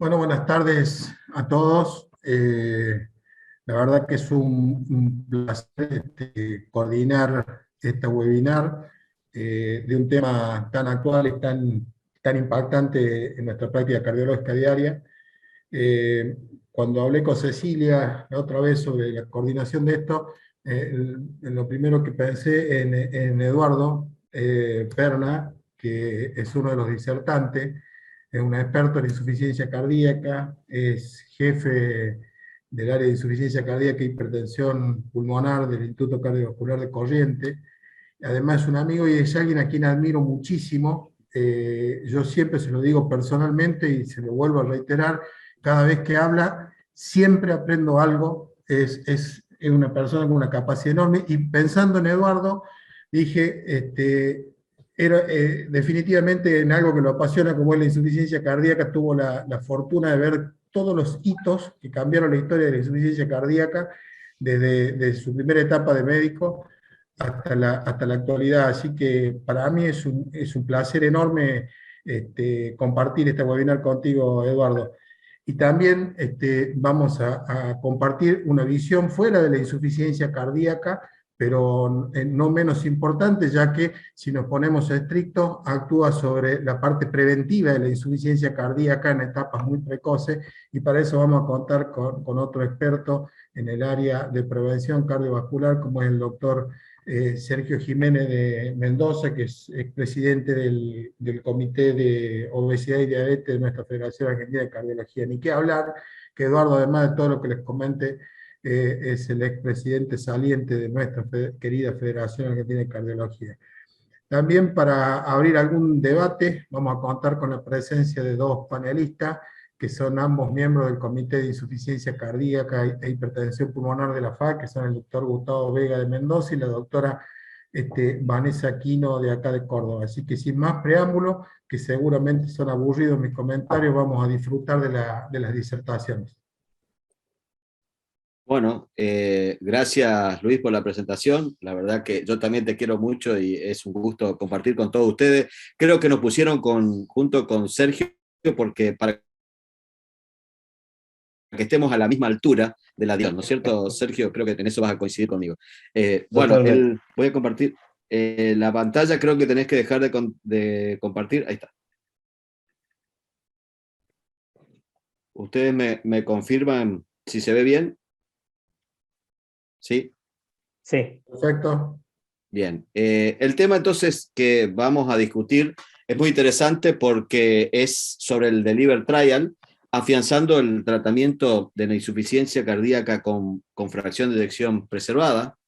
Bueno, buenas tardes a todos. La verdad que es un placer coordinar este webinar de un tema tan actual y tan impactante en nuestra práctica cardiológica diaria. Eh, Cuando hablé con Cecilia la otra vez sobre la coordinación de esto, en lo primero que pensé en Eduardo Perna, que es uno de los disertantes, es un experto en insuficiencia cardíaca, es jefe del área de insuficiencia cardíaca e hipertensión pulmonar del Instituto Cardiovascular de Corrientes. Además es un amigo y es alguien a quien admiro muchísimo. Yo siempre se lo digo personalmente y se lo vuelvo a reiterar, cada vez que habla siempre aprendo algo, es una persona con una capacidad enorme, y pensando en Eduardo dije, definitivamente en algo que lo apasiona como es la insuficiencia cardíaca, tuvo la fortuna de ver todos los hitos que cambiaron la historia de la insuficiencia cardíaca desde su primera etapa de médico hasta la actualidad. Así que para mí es un placer enorme compartir este webinar contigo, Eduardo. Y también vamos a compartir una visión fuera de la insuficiencia cardíaca, pero no menos importante, ya que si nos ponemos estrictos, actúa sobre la parte preventiva de la insuficiencia cardíaca en etapas muy precoces, y para eso vamos a contar con otro experto en el área de prevención cardiovascular, como es el doctor Sergio Jiménez de Mendoza, que es expresidente del Comité de Obesidad y Diabetes de nuestra Federación Argentina de Cardiología. Ni qué hablar, que Eduardo, además de todo lo que les comente, es el expresidente saliente de nuestra querida Federación Argentina de Cardiología. También, para abrir algún debate, vamos a contar con la presencia de dos panelistas, que son ambos miembros del Comité de Insuficiencia Cardíaca e Hipertensión Pulmonar de la FAC, que son el doctor Gustavo Vega de Mendoza y la doctora Vanessa Aquino de acá de Córdoba. Así que sin más preámbulo, que seguramente son aburridos mis comentarios, vamos a disfrutar de las disertaciones. Bueno, gracias Luis por la presentación. La verdad que yo también te quiero mucho y es un gusto compartir con todos ustedes. Creo que nos pusieron junto con Sergio porque para que estemos a la misma altura de la diapositiva, ¿no es cierto, Sergio? Creo que en eso vas a coincidir conmigo. Totalmente. Voy a compartir la pantalla, creo que tenés que dejar de compartir. Ahí está. ¿Ustedes me confirman si se ve bien? ¿Sí? Sí. Perfecto. Bien, el tema entonces que vamos a discutir es muy interesante porque es sobre el Deliver Trial, afianzando el tratamiento de la insuficiencia cardíaca con fracción de eyección preservada.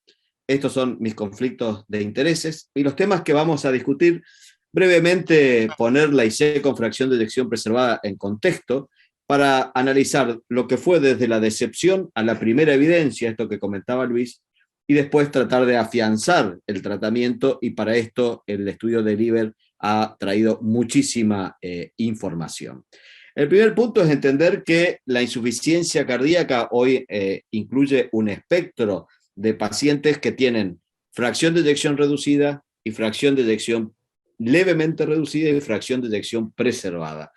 Estos son mis conflictos de intereses y los temas que vamos a discutir. Brevemente, poner la IC con fracción de eyección preservada en contexto para analizar lo que fue desde la decepción a la primera evidencia, esto que comentaba Luis, y después tratar de afianzar el tratamiento, y para esto el estudio de Liver ha traído muchísima información. El primer punto es entender que la insuficiencia cardíaca hoy incluye un espectro de pacientes que tienen fracción de eyección reducida y fracción de eyección levemente reducida y fracción de eyección preservada.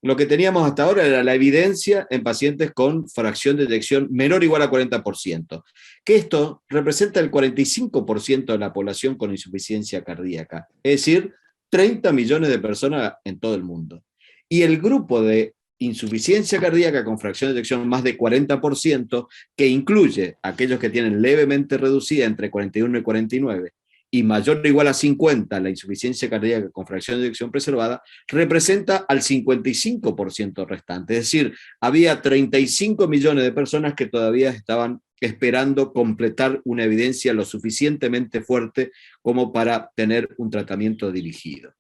Lo que teníamos hasta ahora era la evidencia en pacientes con fracción de eyección menor o igual a 40%, que esto representa el 45% de la población con insuficiencia cardíaca, es decir, 30 millones de personas en todo el mundo. Y el grupo de insuficiencia cardíaca con fracción de eyección más de 40%, que incluye aquellos que tienen levemente reducida entre 41 y 49, y mayor o igual a 50 la insuficiencia cardíaca con fracción de eyección preservada, representa al 55% restante. Es decir, había 35 millones de personas que todavía estaban esperando completar una evidencia lo suficientemente fuerte como para tener un tratamiento dirigido.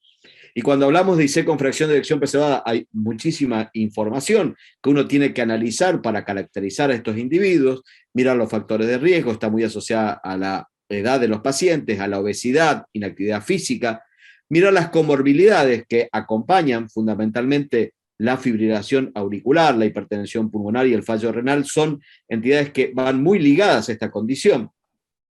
Y cuando hablamos de IC con fracción de eyección preservada, hay muchísima información que uno tiene que analizar para caracterizar a estos individuos, mirar los factores de riesgo, está muy asociada a la edad de los pacientes, a la obesidad, inactividad física, mirar las comorbilidades que acompañan fundamentalmente la fibrilación auricular, la hipertensión pulmonar y el fallo renal, son entidades que van muy ligadas a esta condición.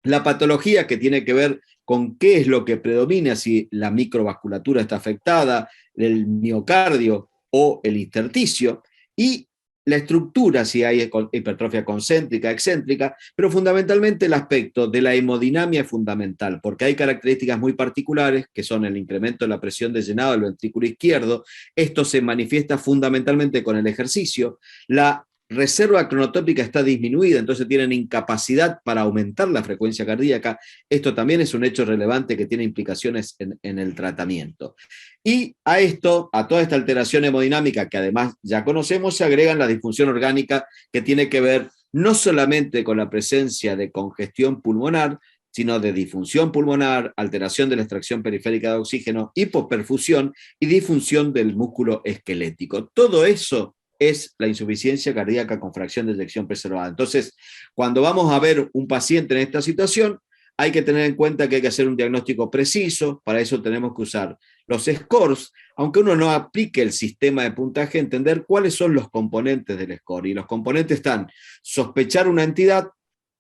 La patología, que tiene que ver con qué es lo que predomina, si la microvasculatura está afectada, el miocardio o el intersticio, y la estructura, si hay hipertrofia concéntrica, excéntrica, pero fundamentalmente el aspecto de la hemodinamia es fundamental, porque hay características muy particulares, que son el incremento de la presión de llenado del ventrículo izquierdo. Esto se manifiesta fundamentalmente con el ejercicio. La reserva cronotópica está disminuida, entonces tienen incapacidad para aumentar la frecuencia cardíaca. Esto también es un hecho relevante que tiene implicaciones en el tratamiento. Y a esto, a toda esta alteración hemodinámica que además ya conocemos, se agregan la disfunción orgánica que tiene que ver no solamente con la presencia de congestión pulmonar, sino de disfunción pulmonar, alteración de la extracción periférica de oxígeno, hipoperfusión y disfunción del músculo esquelético. Todo eso es la insuficiencia cardíaca con fracción de eyección preservada. Entonces, cuando vamos a ver un paciente en esta situación, hay que tener en cuenta que hay que hacer un diagnóstico preciso. Para eso tenemos que usar los scores, aunque uno no aplique el sistema de puntaje, entender cuáles son los componentes del score. Y los componentes están: sospechar una entidad,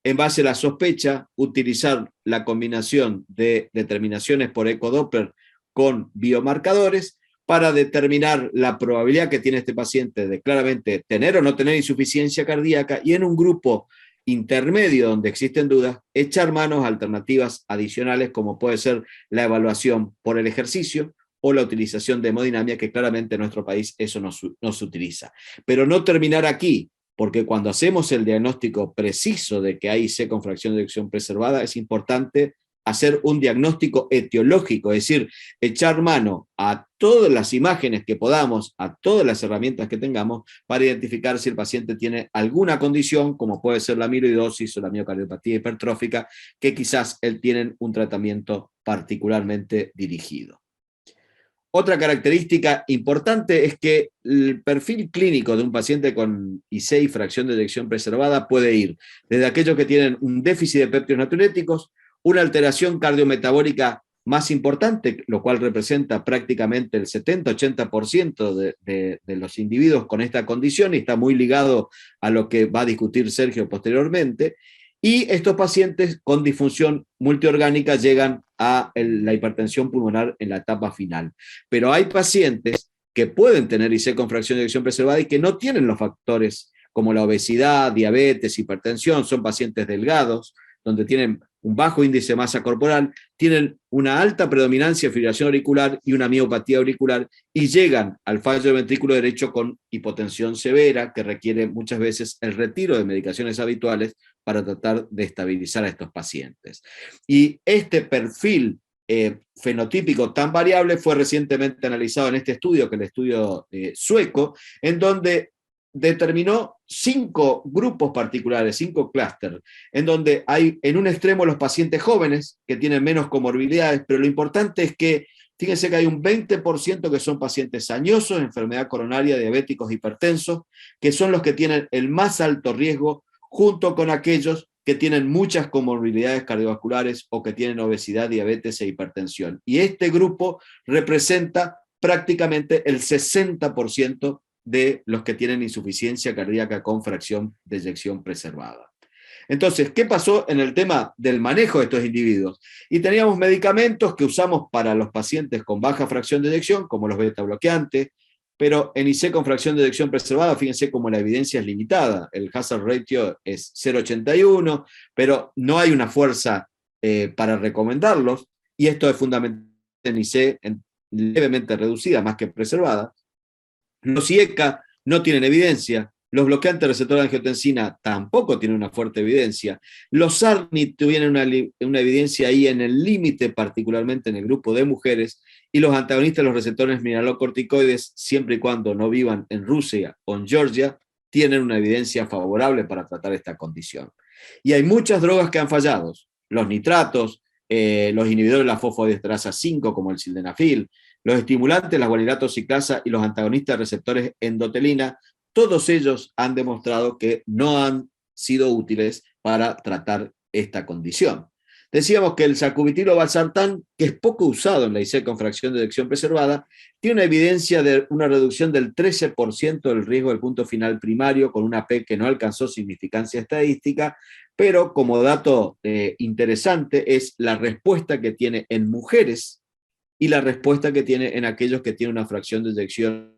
en base a la sospecha, utilizar la combinación de determinaciones por ecodoppler con biomarcadores para determinar la probabilidad que tiene este paciente de claramente tener o no tener insuficiencia cardíaca, y en un grupo intermedio donde existen dudas, echar manos a alternativas adicionales como puede ser la evaluación por el ejercicio o la utilización de hemodinamia, que claramente en nuestro país eso no se utiliza. Pero no terminar aquí, porque cuando hacemos el diagnóstico preciso de que hay IC con fracción de eyección preservada, es importante hacer un diagnóstico etiológico, es decir, echar mano a todas las imágenes que podamos, a todas las herramientas que tengamos, para identificar si el paciente tiene alguna condición, como puede ser la amiloidosis o la miocardiopatía hipertrófica, que quizás él tienen un tratamiento particularmente dirigido. Otra característica importante es que el perfil clínico de un paciente con IC y fracción de eyección preservada puede ir desde aquellos que tienen un déficit de péptidos natriuréticos, una alteración cardiometabólica más importante, lo cual representa prácticamente el 70-80% de los individuos con esta condición, y está muy ligado a lo que va a discutir Sergio posteriormente. Y estos pacientes con disfunción multiorgánica llegan a la hipertensión pulmonar en la etapa final. Pero hay pacientes que pueden tener IC con fracción de eyección preservada y que no tienen los factores como la obesidad, diabetes, hipertensión, son pacientes delgados, donde tienen un bajo índice de masa corporal, tienen una alta predominancia de fibrilación auricular y una miopatía auricular, y llegan al fallo del ventrículo derecho con hipotensión severa, que requiere muchas veces el retiro de medicaciones habituales para tratar de estabilizar a estos pacientes. Y este perfil fenotípico tan variable fue recientemente analizado en este estudio, que es el estudio sueco, en donde determinó 5 grupos particulares, 5 clústeres, en donde hay en un extremo los pacientes jóvenes que tienen menos comorbilidades, pero lo importante es que, fíjense que hay un 20% que son pacientes añosos, enfermedad coronaria, diabéticos, hipertensos, que son los que tienen el más alto riesgo, junto con aquellos que tienen muchas comorbilidades cardiovasculares o que tienen obesidad, diabetes e hipertensión. Y este grupo representa prácticamente el 60% de los que tienen insuficiencia cardíaca con fracción de eyección preservada. Entonces, ¿qué pasó en el tema del manejo de estos individuos? Y teníamos medicamentos que usamos para los pacientes con baja fracción de eyección, como los beta bloqueantes, pero en IC con fracción de eyección preservada, fíjense cómo la evidencia es limitada. El hazard ratio es 0,81, pero no hay una fuerza para recomendarlos, y esto es fundamental en IC levemente reducida, más que preservada. Los IECA no tienen evidencia, los bloqueantes de receptor de angiotensina tampoco tienen una fuerte evidencia, los ARNI tuvieron una evidencia ahí en el límite, particularmente en el grupo de mujeres, y los antagonistas de los receptores mineralocorticoides, siempre y cuando no vivan en Rusia o en Georgia, tienen una evidencia favorable para tratar esta condición. Y hay muchas drogas que han fallado, los nitratos, los inhibidores de la fosfodiesterasa 5, como el sildenafil, los estimulantes, la guanirato ciclasa y los antagonistas de receptores endotelina, todos ellos han demostrado que no han sido útiles para tratar esta condición. Decíamos que el sacubitril/valsartán, que es poco usado en la IC con fracción de eyección preservada, tiene una evidencia de una reducción del 13% del riesgo del punto final primario, con una P que no alcanzó significancia estadística, pero como dato interesante es la respuesta que tiene en mujeres y la respuesta que tiene en aquellos que tienen una fracción de eyección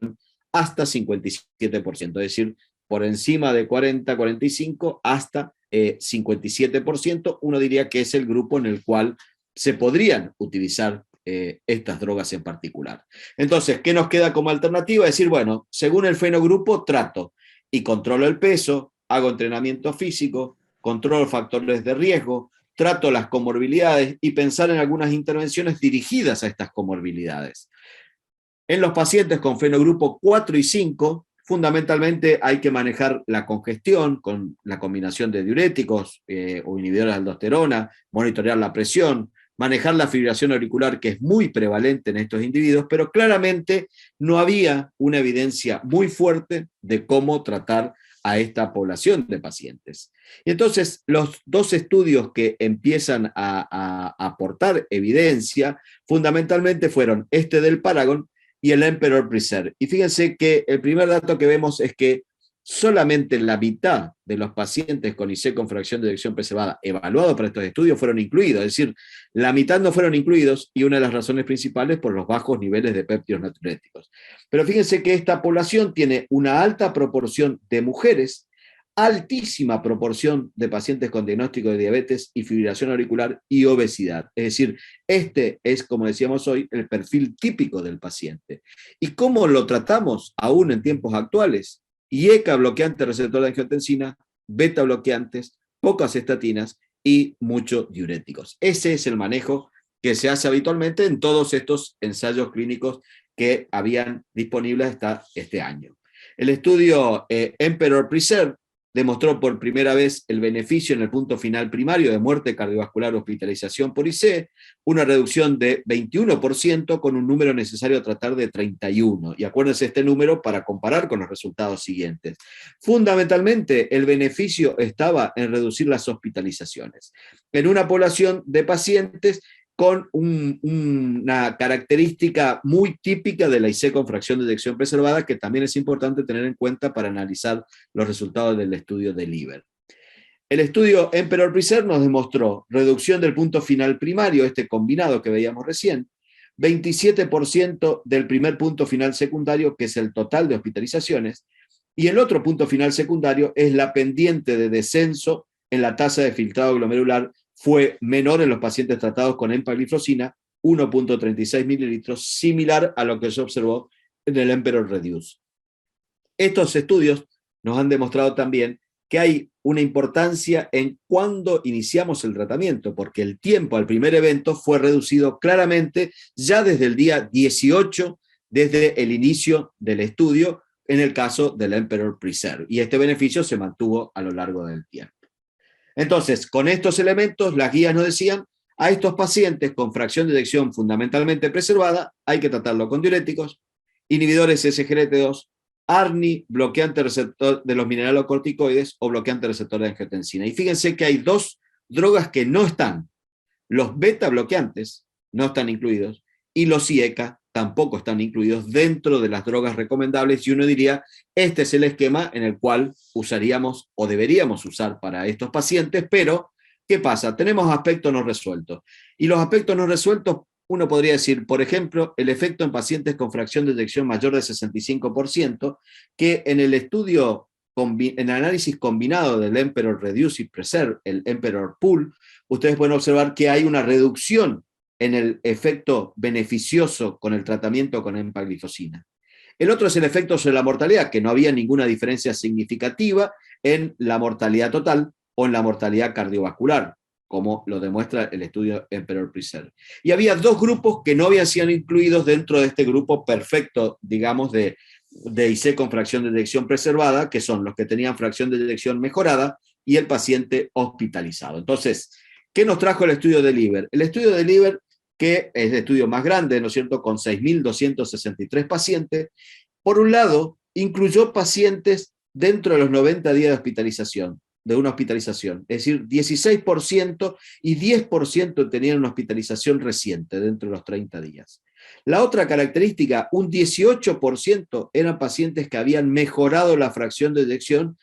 hasta 57%, es decir, por encima de 40, 45 hasta 57%, uno diría que es el grupo en el cual se podrían utilizar estas drogas en particular. Entonces, ¿qué nos queda como alternativa? Decir, bueno, según el fenogrupo, trato y controlo el peso, hago entrenamiento físico, controlo factores de riesgo, trato las comorbilidades y pensar en algunas intervenciones dirigidas a estas comorbilidades. En los pacientes con fenogrupo 4 y 5, fundamentalmente hay que manejar la congestión con la combinación de diuréticos o inhibidores de aldosterona, monitorear la presión, manejar la fibrilación auricular, que es muy prevalente en estos individuos, pero claramente no había una evidencia muy fuerte de cómo tratar a esta población de pacientes. Y entonces los dos estudios que empiezan a aportar evidencia fundamentalmente fueron este del Paragon y el Emperor Preserve. Y fíjense que el primer dato que vemos es que solamente la mitad de los pacientes con IC con fracción de eyección preservada evaluados para estos estudios fueron incluidos, es decir, la mitad no fueron incluidos, y una de las razones principales por los bajos niveles de péptidos natriuréticos. Pero fíjense que esta población tiene una alta proporción de mujeres, altísima proporción de pacientes con diagnóstico de diabetes y fibrilación auricular y obesidad. Es decir, este es, como decíamos hoy, el perfil típico del paciente. ¿Y cómo lo tratamos aún en tiempos actuales? IECA bloqueante receptor de angiotensina, beta bloqueantes, pocas estatinas y muchos diuréticos. Ese es el manejo que se hace habitualmente en todos estos ensayos clínicos que habían disponibles hasta este año. El estudio Emperor Preserve demostró por primera vez el beneficio en el punto final primario de muerte cardiovascular o hospitalización por IC, una reducción de 21% con un número necesario a tratar de 31. Y acuérdense este número para comparar con los resultados siguientes. Fundamentalmente, el beneficio estaba en reducir las hospitalizaciones. En una población de pacientes con una característica muy típica de la IC con fracción de eyección preservada, que también es importante tener en cuenta para analizar los resultados del estudio de LIVER. El estudio Emperor Preserve nos demostró reducción del punto final primario, este combinado que veíamos recién, 27% del primer punto final secundario, que es el total de hospitalizaciones, y el otro punto final secundario es la pendiente de descenso en la tasa de filtrado glomerular, fue menor en los pacientes tratados con empagliflozina, 1.36 mililitros, similar a lo que se observó en el Emperor Reduce. Estos estudios nos han demostrado también que hay una importancia en cuándo iniciamos el tratamiento, porque el tiempo al primer evento fue reducido claramente ya desde el día 18, desde el inicio del estudio, en el caso del Emperor Preserve, y este beneficio se mantuvo a lo largo del tiempo. Entonces, con estos elementos, las guías nos decían, a estos pacientes con fracción de eyección fundamentalmente preservada, hay que tratarlo con diuréticos, inhibidores SGLT2, ARNI, bloqueante receptor de los mineralocorticoides o bloqueante receptor de angiotensina. Y fíjense que hay dos drogas que no están. Los beta bloqueantes no están incluidos y los IECA tampoco están incluidos dentro de las drogas recomendables, y uno diría, este es el esquema en el cual usaríamos o deberíamos usar para estos pacientes, pero ¿qué pasa? Tenemos aspectos no resueltos. Y los aspectos no resueltos, uno podría decir, por ejemplo, el efecto en pacientes con fracción de eyección mayor de 65%, que en el estudio, en el análisis combinado del Emperor Reduce y Preserve, el Emperor Pool, ustedes pueden observar que hay una reducción en el efecto beneficioso con el tratamiento con empagliflozina. El otro es el efecto sobre la mortalidad, que no había ninguna diferencia significativa en la mortalidad total o en la mortalidad cardiovascular, como lo demuestra el estudio Emperor Preserve. Y había dos grupos que no habían sido incluidos dentro de este grupo perfecto, digamos, de IC con fracción de eyección preservada, que son los que tenían fracción de eyección mejorada y el paciente hospitalizado. Entonces, ¿qué nos trajo el estudio de LIVER? El estudio de LIVER, que es el estudio más grande, ¿no es cierto?, con 6.263 pacientes, por un lado, incluyó pacientes dentro de los 90 días de hospitalización, de una hospitalización, es decir, 16% y 10% tenían una hospitalización reciente dentro de los 30 días. La otra característica, un 18% eran pacientes que habían mejorado la fracción de eyección,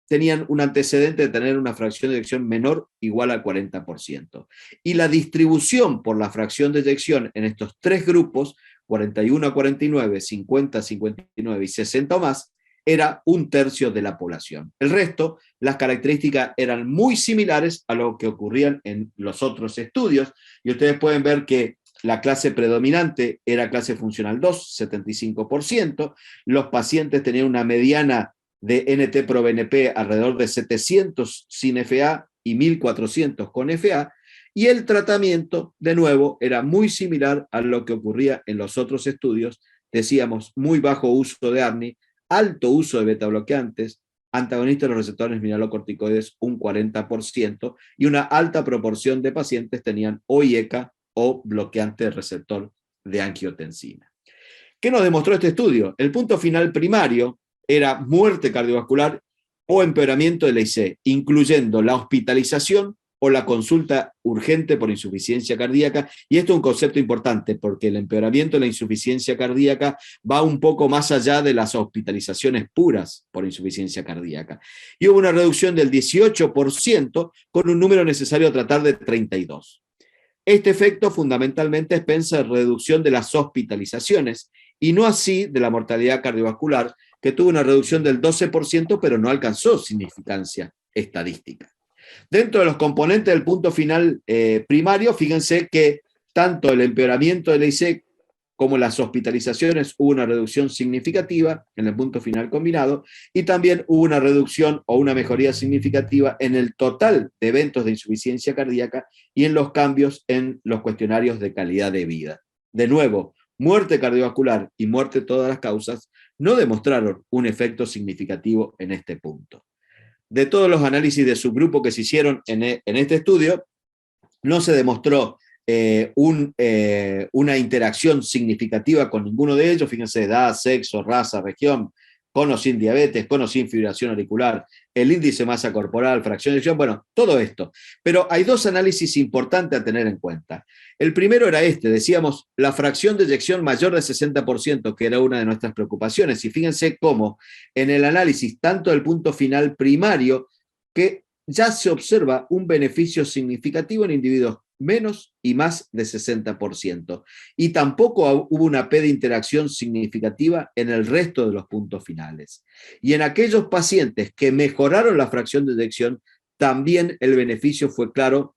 tenían un antecedente de tener una fracción de eyección menor o igual al 40%. Y la distribución por la fracción de eyección en estos tres grupos 41 a 49, 50 a 59 y 60 o más, era 1/3 de la población. El resto, las características eran muy similares a lo que ocurrían en los otros estudios, y ustedes pueden ver que la clase predominante era clase funcional 2, 75%, los pacientes tenían una mediana de NT-proBNP alrededor de 700 sin FA y 1400 con FA, y el tratamiento, de nuevo, era muy similar a lo que ocurría en los otros estudios. Decíamos, muy bajo uso de ARNI, alto uso de betabloqueantes, antagonistas de los receptores mineralocorticoides un 40%, y una alta proporción de pacientes tenían o IECA o bloqueante de receptor de angiotensina. ¿Qué nos demostró este estudio? El punto final primario era muerte cardiovascular o empeoramiento de la IC, incluyendo la hospitalización o la consulta urgente por insuficiencia cardíaca, y esto es un concepto importante porque el empeoramiento de la insuficiencia cardíaca va un poco más allá de las hospitalizaciones puras por insuficiencia cardíaca. Y hubo una reducción del 18% con un número necesario a tratar de 32. Este efecto fundamentalmente es pensa de reducción de las hospitalizaciones y no así de la mortalidad cardiovascular, que tuvo una reducción del 12%, pero no alcanzó significancia estadística. Dentro de los componentes del punto final primario, fíjense que tanto el empeoramiento de la IC como las hospitalizaciones hubo una reducción significativa en el punto final combinado, y también hubo una reducción o una mejoría significativa en el total de eventos de insuficiencia cardíaca y en los cambios en los cuestionarios de calidad de vida. De nuevo, muerte cardiovascular y muerte de todas las causas no demostraron un efecto significativo en este punto. De todos los análisis de subgrupo que se hicieron en este estudio, no se demostró una interacción significativa con ninguno de ellos. Fíjense, edad, sexo, raza, región, con o sin diabetes, con o sin fibrilación auricular, el índice de masa corporal, fracción de eyección, bueno, todo esto. Pero hay dos análisis importantes a tener en cuenta. El primero era decíamos, la fracción de eyección mayor del 60%, que era una de nuestras preocupaciones. Y fíjense cómo en el análisis, tanto del punto final primario, que ya se observa un beneficio significativo en individuos menos y más de 60%. Y tampoco hubo una P de interacción significativa en el resto de los puntos finales. Y en aquellos pacientes que mejoraron la fracción de eyección, también el beneficio fue claro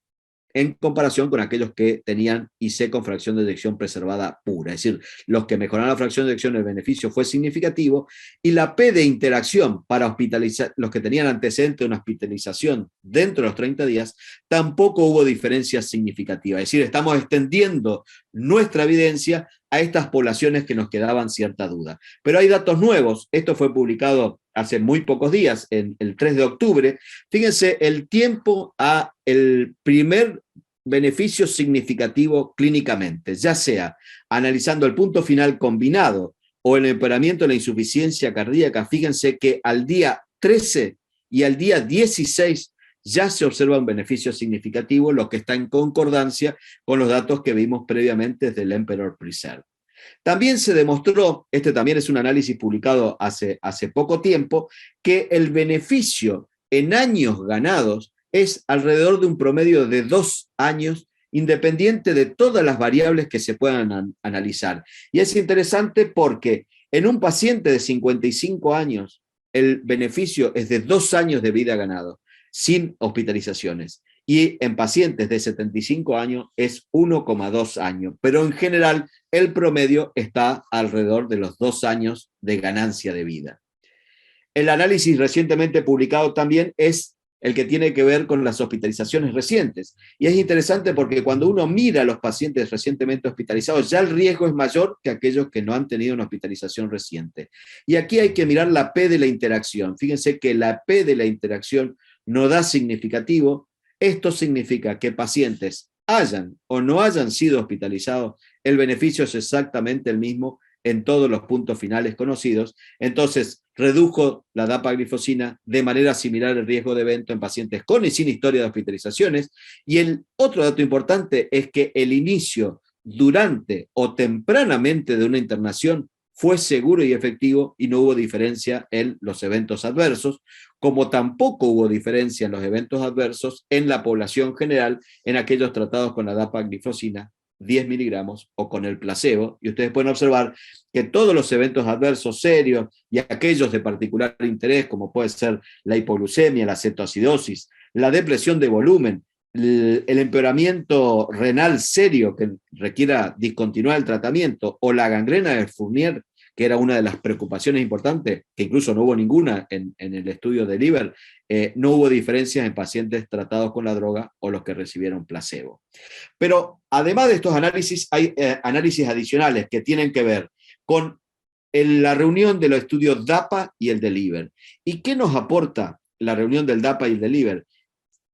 en comparación con aquellos que tenían IC con fracción de eyección preservada pura. Es decir, los que mejoraron la fracción de eyección, el beneficio fue significativo, y la P de interacción para hospitalizar, los que tenían antecedente de una hospitalización dentro de los 30 días, tampoco hubo diferencia significativa. Es decir, estamos extendiendo nuestra evidencia a estas poblaciones que nos quedaban cierta duda. Pero hay datos nuevos. Esto fue publicado hace muy pocos días, el 3 de octubre. Fíjense el tiempo a el primer beneficio significativo clínicamente, ya sea analizando el punto final combinado o el empeoramiento de la insuficiencia cardíaca. Fíjense que al día 13 y al día 16 ya se observa un beneficio significativo, lo que está en concordancia con los datos que vimos previamente desde el Emperor Preserve. También se demostró, este también es un análisis publicado hace poco tiempo, que el beneficio en años ganados es alrededor de un promedio de 2 años, independiente de todas las variables que se puedan analizar. Y es interesante porque en un paciente de 55 años, el beneficio es de 2 años de vida ganado, sin hospitalizaciones. Y en pacientes de 75 años es 1,2 años. Pero en general, el promedio está alrededor de los 2 años de ganancia de vida. El análisis recientemente publicado también es el que tiene que ver con las hospitalizaciones recientes. Y es interesante porque cuando uno mira a los pacientes recientemente hospitalizados, ya el riesgo es mayor que aquellos que no han tenido una hospitalización reciente. Y aquí hay que mirar la P de la interacción. Fíjense que la P de la interacción no da significativo. Esto significa que pacientes hayan o no hayan sido hospitalizados, el beneficio es exactamente el mismo en todos los puntos finales conocidos. Entonces, redujo la dapaglifosina de manera similar el riesgo de evento en pacientes con y sin historia de hospitalizaciones. Y el otro dato importante es que el inicio durante o tempranamente de una internación fue seguro y efectivo y no hubo diferencia en los eventos adversos, como tampoco hubo diferencia en los eventos adversos en la población general en aquellos tratados con la dapaglifosina 10 miligramos o con el placebo, y ustedes pueden observar que todos los eventos adversos serios y aquellos de particular interés, como puede ser la hipoglucemia, la cetoacidosis, la depresión de volumen, el empeoramiento renal serio que requiera discontinuar el tratamiento, o la gangrena de Fournier, que era una de las preocupaciones importantes, que incluso no hubo ninguna en el estudio de Liver, no hubo diferencias en pacientes tratados con la droga o los que recibieron placebo. Pero además de estos análisis, hay análisis adicionales que tienen que ver con la reunión de los estudios DAPA y el de Liver. ¿Y qué nos aporta la reunión del DAPA y el de Liver?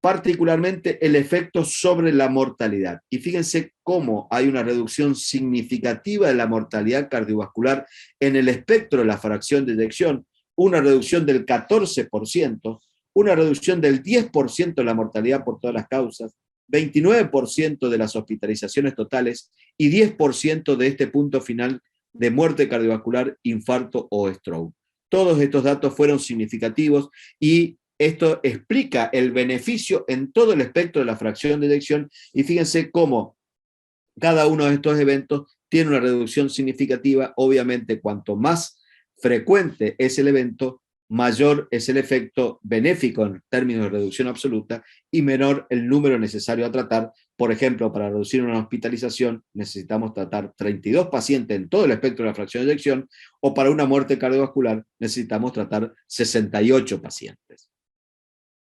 Particularmente el efecto sobre la mortalidad. Y fíjense cómo hay una reducción significativa de la mortalidad cardiovascular en el espectro de la fracción de eyección, una reducción del 14%, una reducción del 10% de la mortalidad por todas las causas, 29% de las hospitalizaciones totales y 10% de este punto final de muerte cardiovascular, infarto o stroke. Todos estos datos fueron significativos y esto explica el beneficio en todo el espectro de la fracción de eyección, y fíjense cómo cada uno de estos eventos tiene una reducción significativa. Obviamente, cuanto más frecuente es el evento, mayor es el efecto benéfico en términos de reducción absoluta y menor el número necesario a tratar. Por ejemplo, para reducir una hospitalización necesitamos tratar 32 pacientes en todo el espectro de la fracción de eyección, o para una muerte cardiovascular necesitamos tratar 68 pacientes.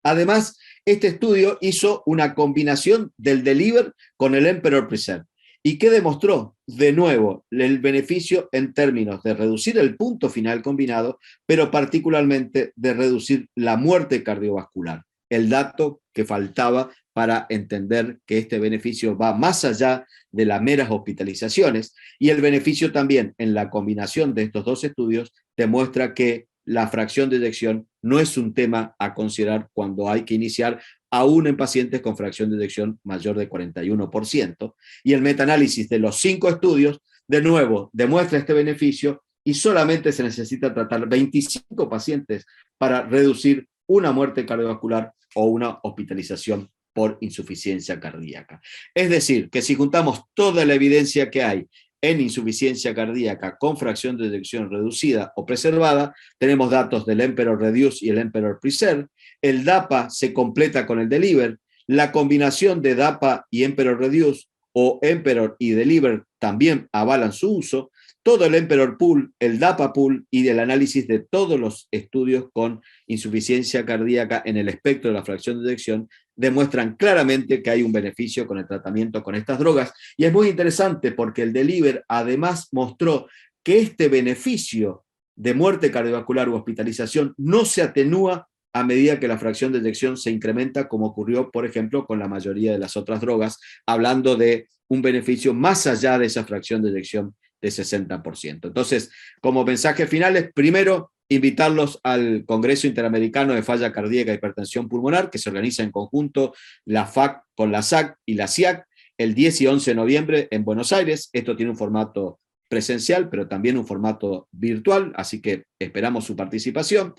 Además, este estudio hizo una combinación del Deliver con el Emperor Preserve. ¿Y qué demostró? De nuevo, el beneficio en términos de reducir el punto final combinado, pero particularmente de reducir la muerte cardiovascular. El dato que faltaba para entender que este beneficio va más allá de las meras hospitalizaciones, y el beneficio también en la combinación de estos dos estudios demuestra que la fracción de eyección no es un tema a considerar cuando hay que iniciar, aún en pacientes con fracción de eyección mayor de 41%, y el metaanálisis de los 5 estudios, de nuevo, demuestra este beneficio, y solamente se necesita tratar 25 pacientes para reducir una muerte cardiovascular o una hospitalización por insuficiencia cardíaca. Es decir, que si juntamos toda la evidencia que hay en insuficiencia cardíaca con fracción de eyección reducida o preservada, tenemos datos del Emperor Reduce y el Emperor Preserve. El DAPA se completa con el Deliver. La combinación de DAPA y Emperor Reduce o Emperor y Deliver también avalan su uso. Todo el Emperor Pool, el DAPA Pool y el análisis de todos los estudios con insuficiencia cardíaca en el espectro de la fracción de eyección demuestran claramente que hay un beneficio con el tratamiento con estas drogas. Y es muy interesante porque el Deliver además mostró que este beneficio de muerte cardiovascular u hospitalización no se atenúa a medida que la fracción de eyección se incrementa, como ocurrió, por ejemplo, con la mayoría de las otras drogas, hablando de un beneficio más allá de esa fracción de eyección de 60%. Entonces, como mensaje finales, primero, invitarlos al Congreso Interamericano de Falla Cardíaca y Hipertensión Pulmonar, que se organiza en conjunto la FAC con la SAC y la SIAC, el 10 y 11 de noviembre en Buenos Aires. Esto tiene un formato presencial, pero también un formato virtual, así que esperamos su participación.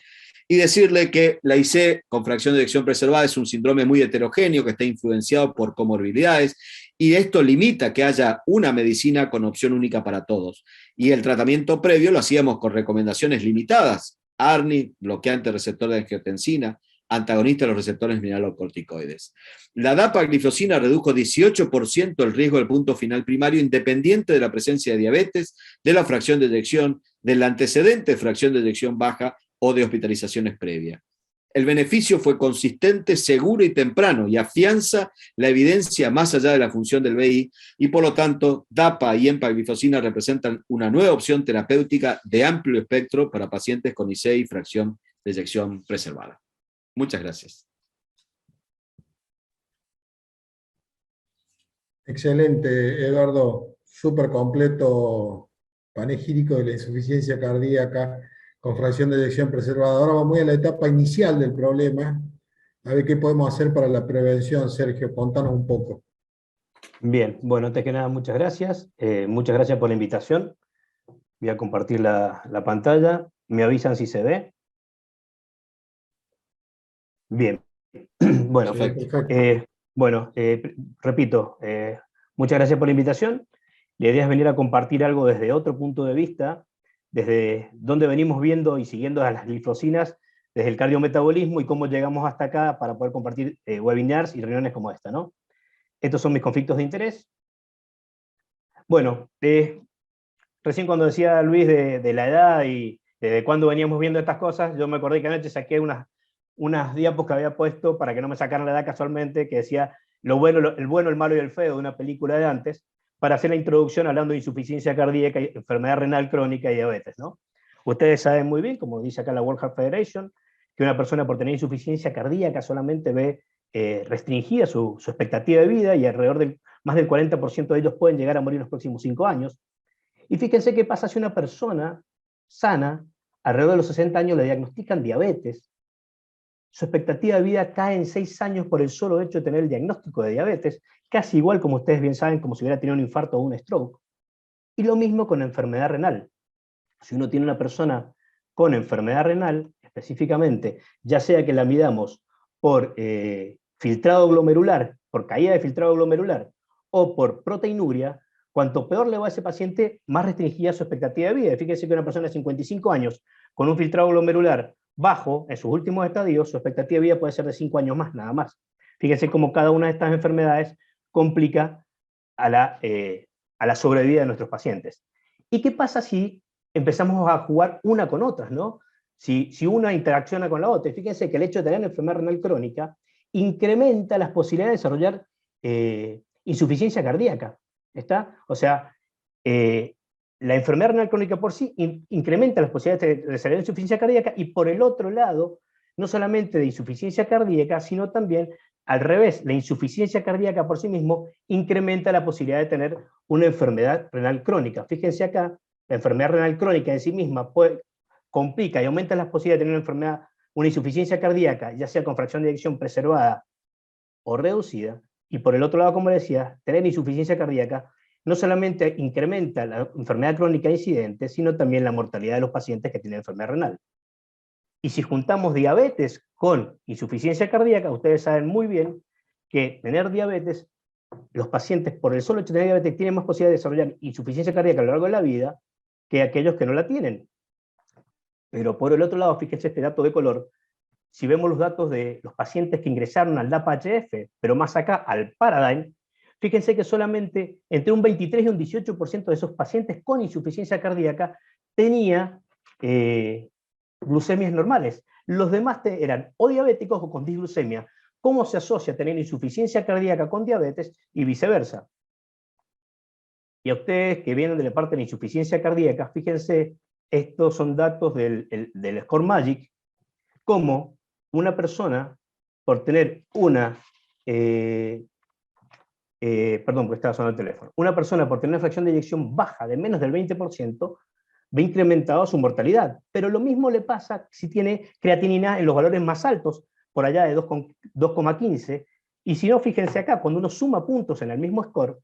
Y decirle que la IC con fracción de eyección preservada es un síndrome muy heterogéneo que está influenciado por comorbilidades, y esto limita que haya una medicina con opción única para todos. Y el tratamiento previo lo hacíamos con recomendaciones limitadas: ARNI, bloqueante receptor de angiotensina, antagonista de los receptores mineralocorticoides. La dapagliflozina redujo 18% el riesgo del punto final primario, independiente de la presencia de diabetes, de la fracción de eyección, del antecedente de fracción de eyección baja o de hospitalizaciones previas. El beneficio fue consistente, seguro y temprano, y afianza la evidencia más allá de la función del BI, y por lo tanto DAPA y empagliflozina representan una nueva opción terapéutica de amplio espectro para pacientes con IC y fracción de eyección preservada. Muchas gracias. Excelente, Eduardo. Súper completo panegírico de la insuficiencia cardíaca con fracción de eyección preservada. Ahora vamos a la etapa inicial del problema, a ver qué podemos hacer para la prevención. Sergio, contanos un poco. Bien, bueno, antes que nada, muchas gracias. Muchas gracias por la invitación. Voy a compartir la pantalla. ¿Me avisan si se ve? Bien. Bueno, Sí, perfecto. bueno, repito, Muchas gracias por la invitación. La idea es venir a compartir algo desde otro punto de vista, desde donde venimos viendo y siguiendo a las glifosinas, desde el cardiometabolismo y cómo llegamos hasta acá para poder compartir webinars y reuniones como esta, ¿no? Estos son mis conflictos de interés. Bueno, recién cuando decía Luis de la edad y de cuándo veníamos viendo estas cosas, yo me acordé que anoche saqué unas diapos que había puesto para que no me sacaran la edad casualmente, que decía el bueno, el malo y el feo de una película de antes, para hacer la introducción hablando de insuficiencia cardíaca, enfermedad renal crónica y diabetes, ¿no? Ustedes saben muy bien, como dice acá la World Heart Federation, que una persona por tener insuficiencia cardíaca solamente ve restringida su expectativa de vida, y alrededor del más del 40% de ellos pueden llegar a morir en los próximos 5 años. Y fíjense qué pasa si una persona sana, alrededor de los 60 años, le diagnostican diabetes. Su expectativa de vida cae en 6 años por el solo hecho de tener el diagnóstico de diabetes, casi igual, como ustedes bien saben, como si hubiera tenido un infarto o un stroke. Y lo mismo con enfermedad renal. Si uno tiene una persona con enfermedad renal, específicamente, ya sea que la midamos por filtrado glomerular, por caída de filtrado glomerular, o por proteinuria, cuanto peor le va a ese paciente, más restringida su expectativa de vida. Fíjense que una persona de 55 años con un filtrado glomerular bajo, en sus últimos estadios, su expectativa de vida puede ser de 5 años más, nada más. Fíjense cómo cada una de estas enfermedades complica a la sobrevida de nuestros pacientes. ¿Y qué pasa si empezamos a jugar una con otras, ¿no? Si una interacciona con la otra? Fíjense que el hecho de tener enfermedad renal crónica incrementa las posibilidades de desarrollar insuficiencia cardíaca. ¿Está? O sea, la enfermedad renal crónica por sí incrementa las posibilidades de desarrollar insuficiencia cardíaca, y por el otro lado, no solamente de insuficiencia cardíaca, sino también al revés, la insuficiencia cardíaca por sí mismo incrementa la posibilidad de tener una enfermedad renal crónica. Fíjense acá, la enfermedad renal crónica en sí misma complica y aumenta las posibilidades de tener una enfermedad, una insuficiencia cardíaca, ya sea con fracción de eyección preservada o reducida, y por el otro lado, como decía, tener insuficiencia cardíaca no solamente incrementa la enfermedad crónica incidente, sino también la mortalidad de los pacientes que tienen enfermedad renal. Y si juntamos diabetes con insuficiencia cardíaca, ustedes saben muy bien que tener diabetes, los pacientes por el solo hecho de tener diabetes tienen más posibilidad de desarrollar insuficiencia cardíaca a lo largo de la vida que aquellos que no la tienen. Pero por el otro lado, fíjense este dato de color, si vemos los datos de los pacientes que ingresaron al DAPA-HF, pero más acá al Paradigm, fíjense que solamente entre un 23 y un 18% de esos pacientes con insuficiencia cardíaca tenía glucemias normales. Los demás eran o diabéticos o con disglucemia. ¿Cómo se asocia tener insuficiencia cardíaca con diabetes y viceversa? Y a ustedes que vienen de la parte de la insuficiencia cardíaca, fíjense, estos son datos del ScoreMagic, como una persona por tener una perdón, porque estaba sonando el teléfono. Una persona por tener una fracción de eyección baja de menos del 20%, ve incrementado su mortalidad. Pero lo mismo le pasa si tiene creatinina en los valores más altos, por allá de 2,15, y si no, fíjense acá, cuando uno suma puntos en el mismo score,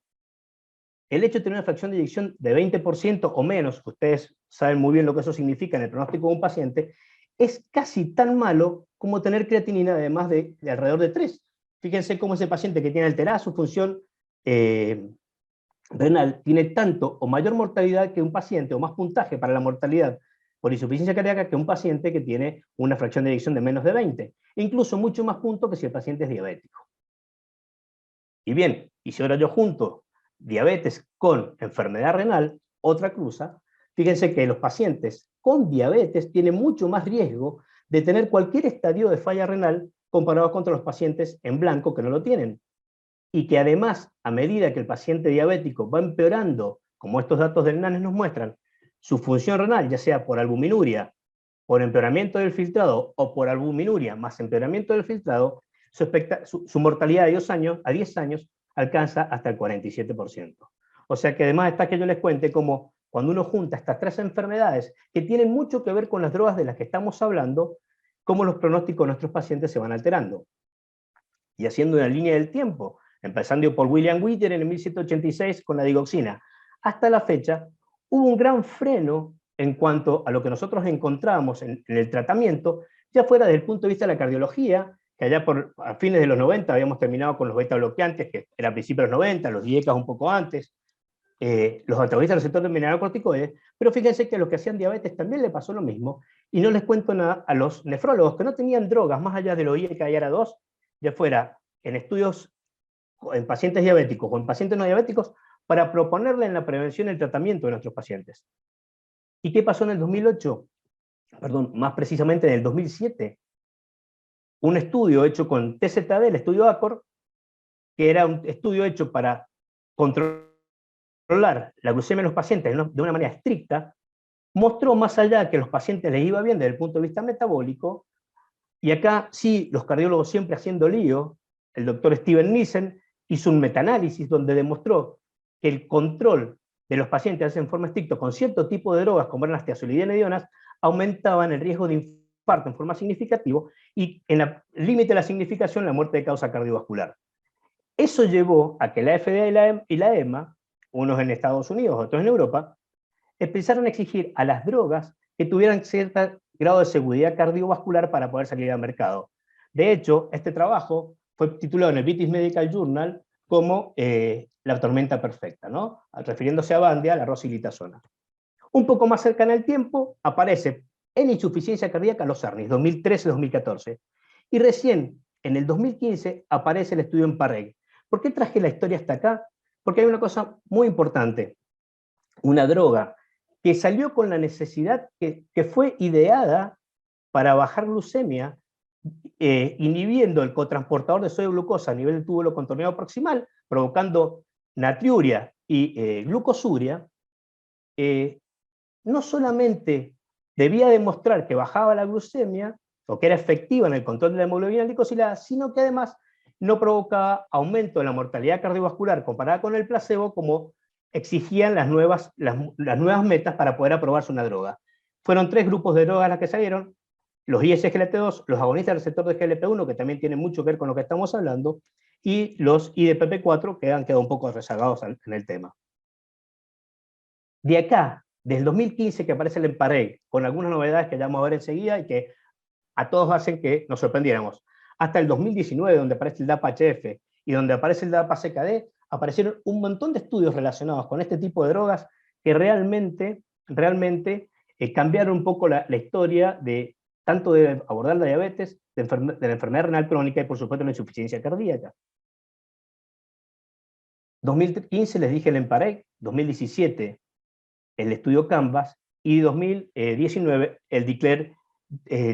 el hecho de tener una fracción de eyección de 20% o menos, que ustedes saben muy bien lo que eso significa en el pronóstico de un paciente, es casi tan malo como tener creatinina de más de alrededor de 3. Fíjense cómo ese paciente que tiene alterada su función renal tiene tanto o mayor mortalidad que un paciente, o más puntaje para la mortalidad por insuficiencia cardíaca que un paciente que tiene una fracción de eyección de menos de 20. E incluso mucho más puntos que si el paciente es diabético. Y bien, y si ahora yo junto diabetes con enfermedad renal, otra cruza, fíjense que los pacientes con diabetes tienen mucho más riesgo de tener cualquier estadio de falla renal comparado contra los pacientes en blanco que no lo tienen. Y que además, a medida que el paciente diabético va empeorando, como estos datos del NANES nos muestran, su función renal, ya sea por albuminuria, por empeoramiento del filtrado, o por albuminuria más empeoramiento del filtrado, su mortalidad a 10 años alcanza hasta el 47%. O sea que además está que yo les cuente cómo cuando uno junta estas 3 enfermedades que tienen mucho que ver con las drogas de las que estamos hablando, cómo los pronósticos de nuestros pacientes se van alterando. Y haciendo una línea del tiempo, empezando por William Whittier en el 1786 con la digoxina, hasta la fecha, hubo un gran freno en cuanto a lo que nosotros encontramos en el tratamiento, ya fuera desde el punto de vista de la cardiología, que allá a fines de los 90 habíamos terminado con los beta bloqueantes, que era a principios de los 90, los IECAs un poco antes, los antagonistas del receptor de mineralocorticoides, pero fíjense que a los que hacían diabetes también le pasó lo mismo, y no les cuento nada a los nefrólogos que no tenían drogas más allá de los IECA y ARA2, ya fuera en estudios en pacientes diabéticos o en pacientes no diabéticos, para proponerle en la prevención y el tratamiento de nuestros pacientes. ¿Y qué pasó en el 2008? Perdón, más precisamente en el 2007, un estudio hecho con TZD, el estudio ACOR, que era un estudio hecho para controlar la glucemia en los pacientes de una manera estricta, mostró más allá que a los pacientes les iba bien desde el punto de vista metabólico, y acá sí, los cardiólogos siempre haciendo lío, el doctor Steven Nissen hizo un metaanálisis donde demostró que el control de los pacientes en forma estricta con cierto tipo de drogas, como eran las tiazolidinedionas, aumentaban el riesgo de infarto en forma significativa, y en el límite de la significación, la muerte de causa cardiovascular. Eso llevó a que la FDA y la EMA, unos en Estados Unidos, otros en Europa, empezaron a exigir a las drogas que tuvieran cierto grado de seguridad cardiovascular para poder salir al mercado. De hecho, este trabajo fue titulado en el British Medical Journal como la tormenta perfecta, ¿no? Refiriéndose a Bandia, la rosylitazona. Un poco más cercana al tiempo, aparece en insuficiencia cardíaca los ARNIs, 2013-2014. Y recién, en el 2015, aparece el estudio en PAREG. ¿Por qué traje la historia hasta acá? Porque hay una cosa muy importante. Una droga que salió con la necesidad, que fue ideada para bajar glucemia, inhibiendo el cotransportador de sodio glucosa a nivel del túbulo contorneado proximal, provocando natriuria y glucosuria, no solamente debía demostrar que bajaba la glucemia, o que era efectiva en el control de la hemoglobina glicosilada, sino que además no provocaba aumento de la mortalidad cardiovascular comparada con el placebo, como exigían las nuevas metas para poder aprobarse una droga. Fueron 3 grupos de drogas las que salieron: los ISGLT2, los agonistas del receptor de GLP-1, que también tienen mucho que ver con lo que estamos hablando, y los IDPP-4, que han quedado un poco rezagados en el tema. De acá, desde el 2015 que aparece el EMPAREG, con algunas novedades que ya vamos a ver enseguida y que a todos hacen que nos sorprendiéramos, hasta el 2019, donde aparece el DAPA-HF y donde aparece el DAPA-CKD, aparecieron un montón de estudios relacionados con este tipo de drogas que realmente cambiaron un poco la historia de tanto de abordar la diabetes, de la enfermedad renal crónica y por supuesto la insuficiencia cardíaca. 2015 les dije el EMPAREG, 2017 el estudio CANVAS y 2019 el DECLARE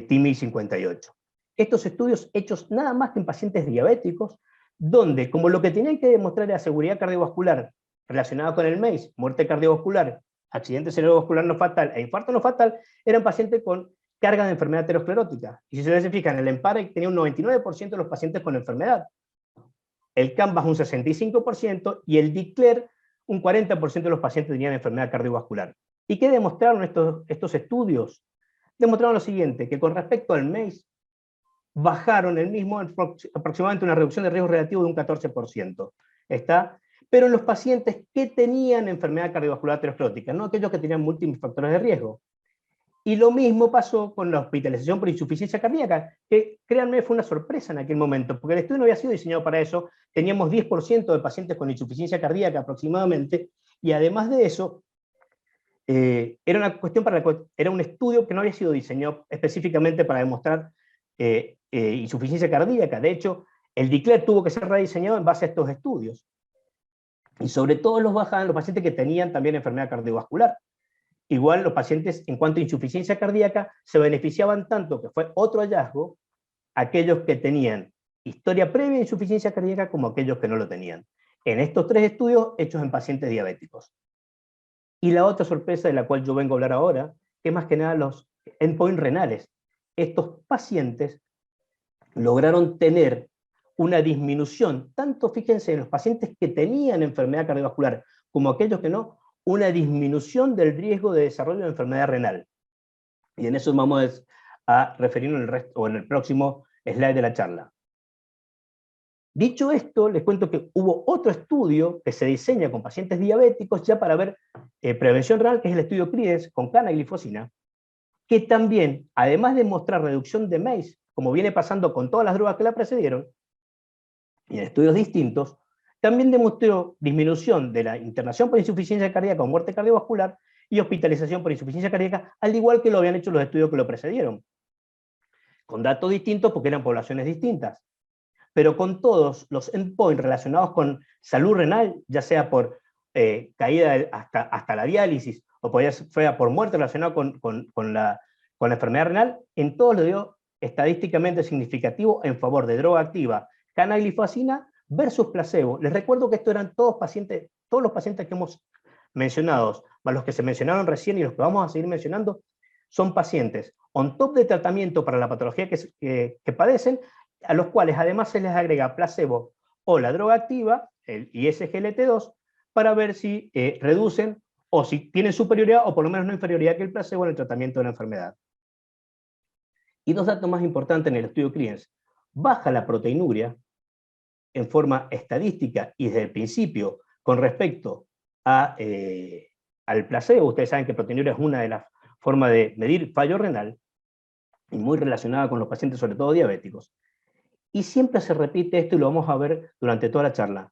TIMI 58. Estos estudios hechos nada más que en pacientes diabéticos, donde como lo que tenían que demostrar era seguridad cardiovascular relacionada con el MACE, muerte cardiovascular, accidente cerebrovascular no fatal e infarto no fatal, eran pacientes con carga de enfermedad aterosclerótica. Y si se fijan, el EMPAREG tenía un 99% de los pacientes con enfermedad, el CANVAS un 65% y el DECLARE un 40% de los pacientes tenían enfermedad cardiovascular. ¿Y qué demostraron estos estudios? Demostraron lo siguiente, que con respecto al MACE, bajaron el mismo aproximadamente una reducción de riesgo relativo de un 14%. ¿Está? Pero en los pacientes que tenían enfermedad cardiovascular aterosclerótica, no aquellos que tenían múltiples factores de riesgo. Y lo mismo pasó con la hospitalización por insuficiencia cardíaca, que créanme fue una sorpresa en aquel momento, porque el estudio no había sido diseñado para eso, teníamos 10% de pacientes con insuficiencia cardíaca aproximadamente, y además de eso, era una cuestión era un estudio que no había sido diseñado específicamente para demostrar insuficiencia cardíaca. De hecho, el DECLARE tuvo que ser rediseñado en base a estos estudios. Y sobre todo los bajaban los pacientes que tenían también enfermedad cardiovascular. Igual los pacientes, en cuanto a insuficiencia cardíaca, se beneficiaban tanto, que fue otro hallazgo, aquellos que tenían historia previa de insuficiencia cardíaca como aquellos que no lo tenían. En estos 3 estudios hechos en pacientes diabéticos. Y la otra sorpresa de la cual yo vengo a hablar ahora, que es más que nada los endpoints renales. Estos pacientes lograron tener una disminución, tanto fíjense en los pacientes que tenían enfermedad cardiovascular como aquellos que no, una disminución del riesgo de desarrollo de enfermedad renal. Y en eso vamos a referirnos en el próximo slide de la charla. Dicho esto, les cuento que hubo otro estudio que se diseña con pacientes diabéticos ya para ver prevención renal, que es el estudio CRIDENS con canaglifosina, que también, además de mostrar reducción de MACE, como viene pasando con todas las drogas que la precedieron, y en estudios distintos, también demostró disminución de la internación por insuficiencia cardíaca o muerte cardiovascular y hospitalización por insuficiencia cardíaca, al igual que lo habían hecho los estudios que lo precedieron, con datos distintos porque eran poblaciones distintas, pero con todos los endpoints relacionados con salud renal, ya sea por caída hasta la diálisis, o fuera por muerte relacionada con la enfermedad renal, en todos lo dio estadísticamente significativo en favor de droga activa, canaglifosina versus placebo. Les recuerdo que estos eran todos los pacientes que hemos mencionado, más los que se mencionaron recién y los que vamos a seguir mencionando, son pacientes on top de tratamiento para la patología que padecen, a los cuales además se les agrega placebo o la droga activa, el ISGLT2, para ver si reducen o si tienen superioridad o por lo menos no inferioridad que el placebo en el tratamiento de la enfermedad. Y dos datos más importantes en el estudio CRIENS. Baja la proteinuria en forma estadística y desde el principio con respecto al placebo. Ustedes saben que proteinuria es una de las formas de medir fallo renal y muy relacionada con los pacientes, sobre todo diabéticos. Y siempre se repite esto y lo vamos a ver durante toda la charla.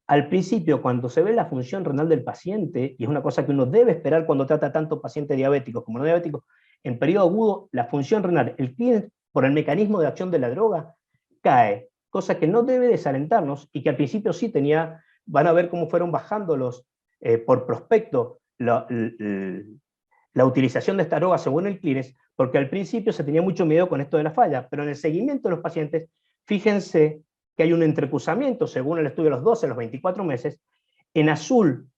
Al principio, cuando se ve la función renal del paciente, y es una cosa que uno debe esperar cuando trata tanto pacientes diabéticos como no diabéticos, en periodo agudo, la función renal, el cliente, por el mecanismo de acción de la droga, cae, cosa que no debe desalentarnos, y que al principio sí tenía, van a ver cómo fueron bajando por prospecto la utilización de esta droga según el CLINES, porque al principio se tenía mucho miedo con esto de la falla, pero en el seguimiento de los pacientes, fíjense que hay un entrecruzamiento, según el estudio de los 12 a los 24 meses, en azul,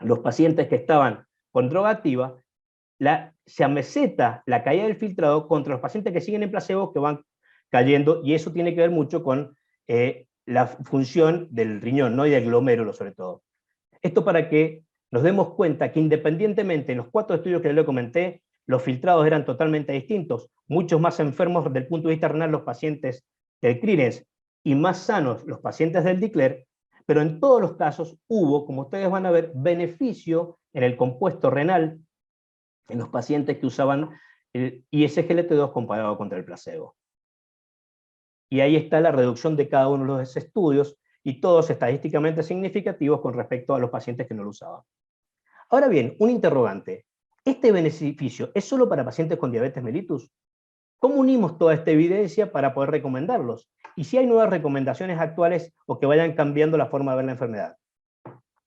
los pacientes que estaban con droga activa, se ameseta la caída del filtrado contra los pacientes que siguen en placebo, que van cayendo, y eso tiene que ver mucho con la función del riñón, ¿no? Y del glomérulo sobre todo. Esto para que nos demos cuenta que independientemente en los 4 estudios que les comenté, los filtrados eran totalmente distintos, muchos más enfermos desde el punto de vista renal los pacientes del CRIENS, y más sanos los pacientes del DICLER, pero en todos los casos hubo, como ustedes van a ver, beneficio en el compuesto renal en los pacientes que usaban el ISGLT2 comparado contra el placebo. Y ahí está la reducción de cada uno de los estudios, y todos estadísticamente significativos con respecto a los pacientes que no lo usaban. Ahora bien, un interrogante. ¿Este beneficio es solo para pacientes con diabetes mellitus? ¿Cómo unimos toda esta evidencia para poder recomendarlos? Y si hay nuevas recomendaciones actuales o que vayan cambiando la forma de ver la enfermedad.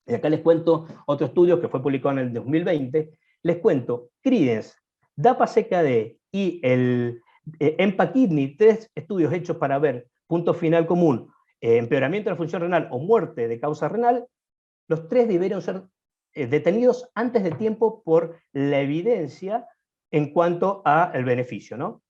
Y acá les cuento otro estudio que fue publicado en el 2020. Les cuento, CRIENS, DAPA-CKD y el EMPA-Kidney, 3 estudios hechos para ver punto final común, empeoramiento de la función renal o muerte de causa renal. Los 3 debieron ser detenidos antes de tiempo por la evidencia en cuanto al beneficio, ¿no?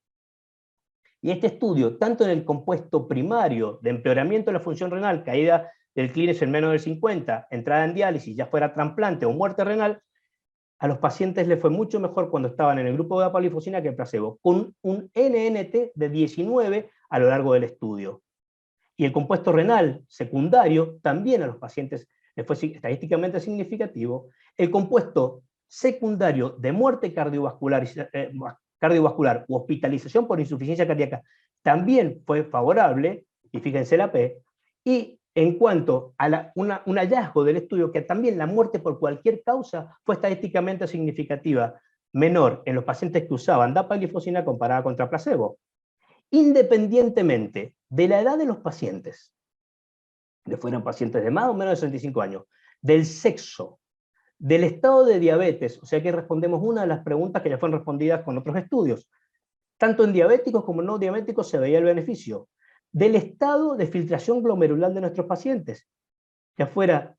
Y este estudio, tanto en el compuesto primario de empeoramiento de la función renal, caída del CLINES en menos del 50, entrada en diálisis, ya fuera trasplante o muerte renal, a los pacientes les fue mucho mejor cuando estaban en el grupo de dapaglifosina que el placebo, con un NNT de 19 a lo largo del estudio. Y el compuesto renal secundario también a los pacientes les fue estadísticamente significativo. El compuesto secundario de muerte cardiovascular u hospitalización por insuficiencia cardíaca también fue favorable, y fíjense la P, y en cuanto a un hallazgo del estudio, que también la muerte por cualquier causa fue estadísticamente significativa, menor en los pacientes que usaban dapaglifosina comparada contra placebo, independientemente de la edad de los pacientes, que fueran pacientes de más o menos de 65 años, del sexo, del estado de diabetes, o sea que respondemos una de las preguntas que ya fueron respondidas con otros estudios. Tanto en diabéticos como no diabéticos se veía el beneficio. Del estado de filtración glomerular de nuestros pacientes, que fuera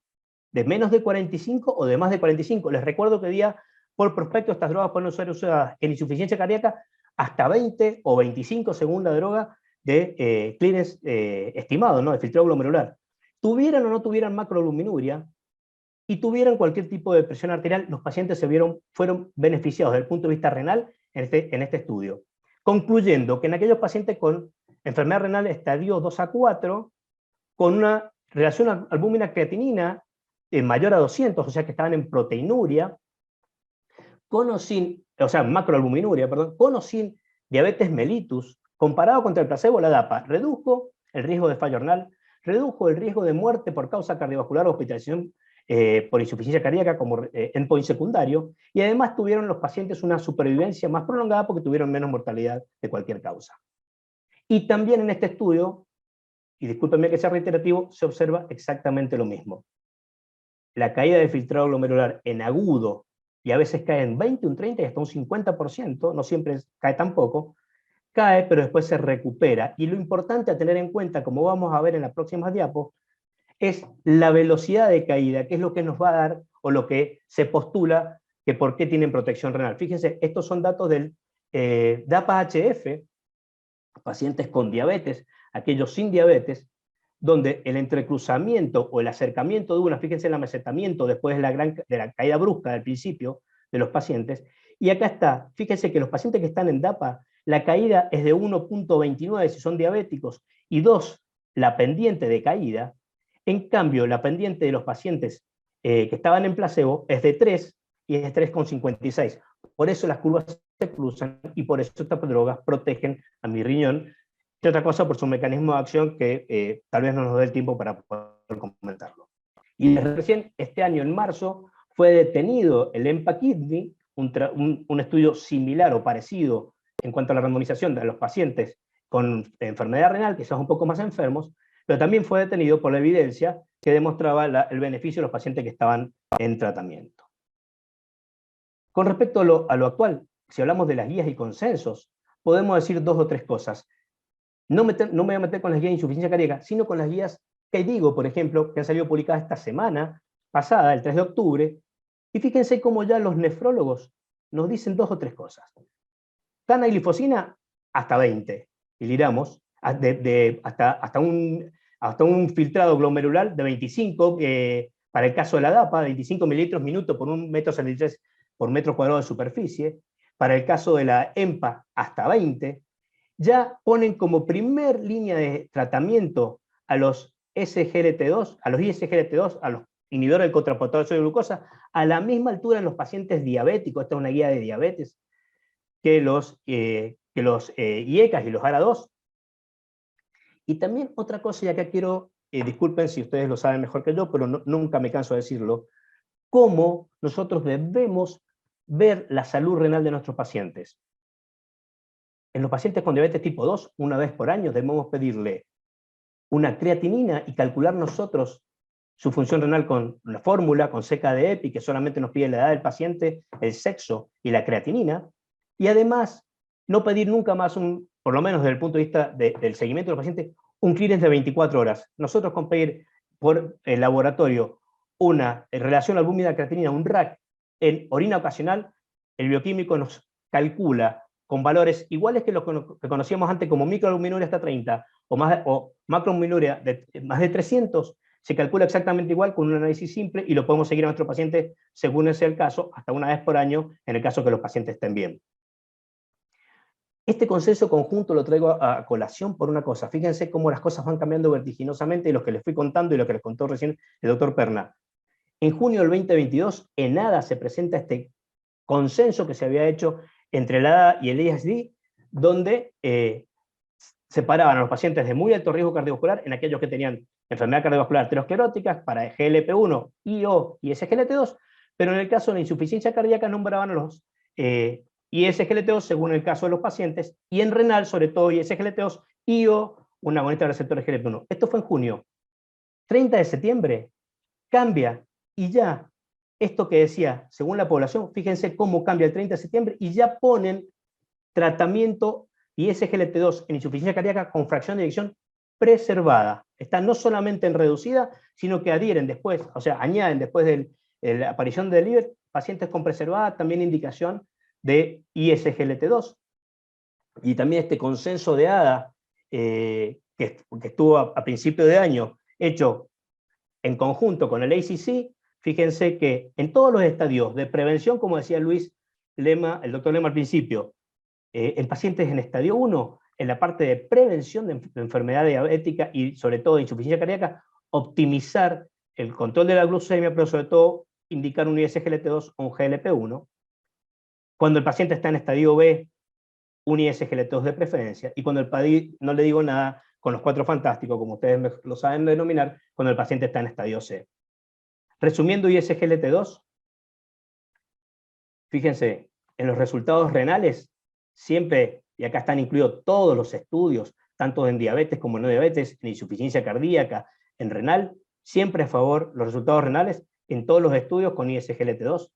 de menos de 45 o de más de 45. Les recuerdo que día por prospecto estas drogas pueden ser usadas en insuficiencia cardíaca hasta 20 o 25 según la droga de CLINES estimado, ¿no? De filtrado glomerular. Tuvieran o no tuvieran macroalbuminuria, y tuvieran cualquier tipo de presión arterial, los pacientes fueron beneficiados desde el punto de vista renal en este estudio. Concluyendo que en aquellos pacientes con enfermedad renal estadio 2 a 4, con una relación albúmina-creatinina mayor a 200, o sea que estaban en proteinuria, con o sin, o sea, macroalbuminuria, perdón, con o sin diabetes mellitus, comparado contra el placebo, la DAPA redujo el riesgo de fallo renal, redujo el riesgo de muerte por causa cardiovascular o hospitalización por insuficiencia cardíaca como endpoint secundario, y además tuvieron los pacientes una supervivencia más prolongada porque tuvieron menos mortalidad de cualquier causa. Y también en este estudio, y discúlpenme que sea reiterativo, se observa exactamente lo mismo. La caída del filtrado glomerular en agudo, y a veces cae en 20, un 30 y hasta un 50%, no siempre cae tan poco, cae pero después se recupera. Y lo importante a tener en cuenta, como vamos a ver en las próximas diapos, es la velocidad de caída, que es lo que nos va a dar, o lo que se postula, que por qué tienen protección renal. Fíjense, estos son datos del DAPA-HF, pacientes con diabetes, aquellos sin diabetes, donde el entrecruzamiento o el acercamiento de una, fíjense el amesetamiento después de la caída brusca del principio de los pacientes, y acá está, fíjense que los pacientes que están en DAPA, la caída es de 1.29 si son diabéticos, y 2, la pendiente de caída. En cambio, la pendiente de los pacientes que estaban en placebo es de 3, y es de 3,56. Por eso las curvas se cruzan, y por eso estas drogas protegen a mi riñón, y otra cosa por su mecanismo de acción que tal vez no nos dé el tiempo para poder comentarlo. Y recién este año, en marzo, fue detenido el EMPA-Kidney, un estudio similar o parecido en cuanto a la randomización de los pacientes con enfermedad renal, quizás un poco más enfermos, pero también fue detenido por la evidencia que demostraba el beneficio de los pacientes que estaban en tratamiento. Con respecto a lo actual, si hablamos de las guías y consensos, podemos decir 2 o 3 cosas. No me voy a meter con las guías de insuficiencia cardíaca, sino con las guías que digo, por ejemplo, que han salido publicadas esta semana pasada, el 3 de octubre, y fíjense cómo ya los nefrólogos nos dicen 2 o 3 cosas. Canaglifosina hasta 20 miligramos, hasta un filtrado glomerular de 25, para el caso de la DAPA, 25 mililitros minuto por 1,63 m por metro cuadrado de superficie, para el caso de la EMPA hasta 20, ya ponen como primer línea de tratamiento a los SGLT2, a los ISGLT2, a los inhibidores del cotransportador de glucosa, a la misma altura en los pacientes diabéticos. Esta es una guía de diabetes, que los IECAS y los ARA2. Y también otra cosa, y acá quiero, disculpen si ustedes lo saben mejor que yo, pero nunca me canso de decirlo, cómo nosotros debemos ver la salud renal de nuestros pacientes. En los pacientes con diabetes tipo 2, una vez por año debemos pedirle una creatinina y calcular nosotros su función renal con una fórmula, con CKD-EPI, que solamente nos pide la edad del paciente, el sexo y la creatinina, y además no pedir nunca más, por lo menos desde el punto de vista del seguimiento del paciente, un clearance de 24 horas. Nosotros con pedir por el laboratorio una relación albúmina-creatinina, un RAC, en orina ocasional, el bioquímico nos calcula con valores iguales que los que conocíamos antes como microalbuminuria hasta 30 o macroalbuminuria de más de 300, se calcula exactamente igual con un análisis simple y lo podemos seguir a nuestros pacientes según sea el caso, hasta una vez por año, en el caso que los pacientes estén bien. Este consenso conjunto lo traigo a colación por una cosa. Fíjense cómo las cosas van cambiando vertiginosamente, y lo que les fui contando y lo que les contó recién el doctor Perna. En junio del 2022, en ADA se presenta este consenso que se había hecho entre la ADA y el EASD, donde separaban a los pacientes de muy alto riesgo cardiovascular en aquellos que tenían enfermedad cardiovascular aterosclerótica para GLP-1, IO y SGLT2, pero en el caso de la insuficiencia cardíaca nombraban a los ISGLT2 según el caso de los pacientes, y en renal sobre todo ISGLT2, IO, un agonista de receptores GLP-1. Esto fue en junio. 30 de septiembre cambia, y ya esto que decía, según la población, fíjense cómo cambia el 30 de septiembre, y ya ponen tratamiento ISGLT2 en insuficiencia cardíaca con fracción de eyección preservada. Está no solamente en reducida, sino que adhieren después, o sea, añaden después de la aparición del liver, pacientes con preservada, también indicación de ISGLT2. Y también este consenso de ADA, que estuvo a principio de año, hecho en conjunto con el ACC, fíjense que en todos los estadios de prevención, como decía Luis Lema, el doctor Lema al principio, en pacientes en estadio 1, en la parte de prevención de enfermedad diabética y sobre todo de insuficiencia cardíaca, optimizar el control de la glucemia, pero sobre todo indicar un ISGLT2 o un GLP-1. Cuando el paciente está en estadio B, un ISGLT2 de preferencia, y cuando el PADI, no le digo nada, con los 4 fantásticos, como ustedes lo saben denominar, cuando el paciente está en estadio C. Resumiendo ISGLT2, fíjense, en los resultados renales, siempre, y acá están incluidos todos los estudios, tanto en diabetes como en no diabetes, en insuficiencia cardíaca, en renal, siempre a favor los resultados renales en todos los estudios con ISGLT2.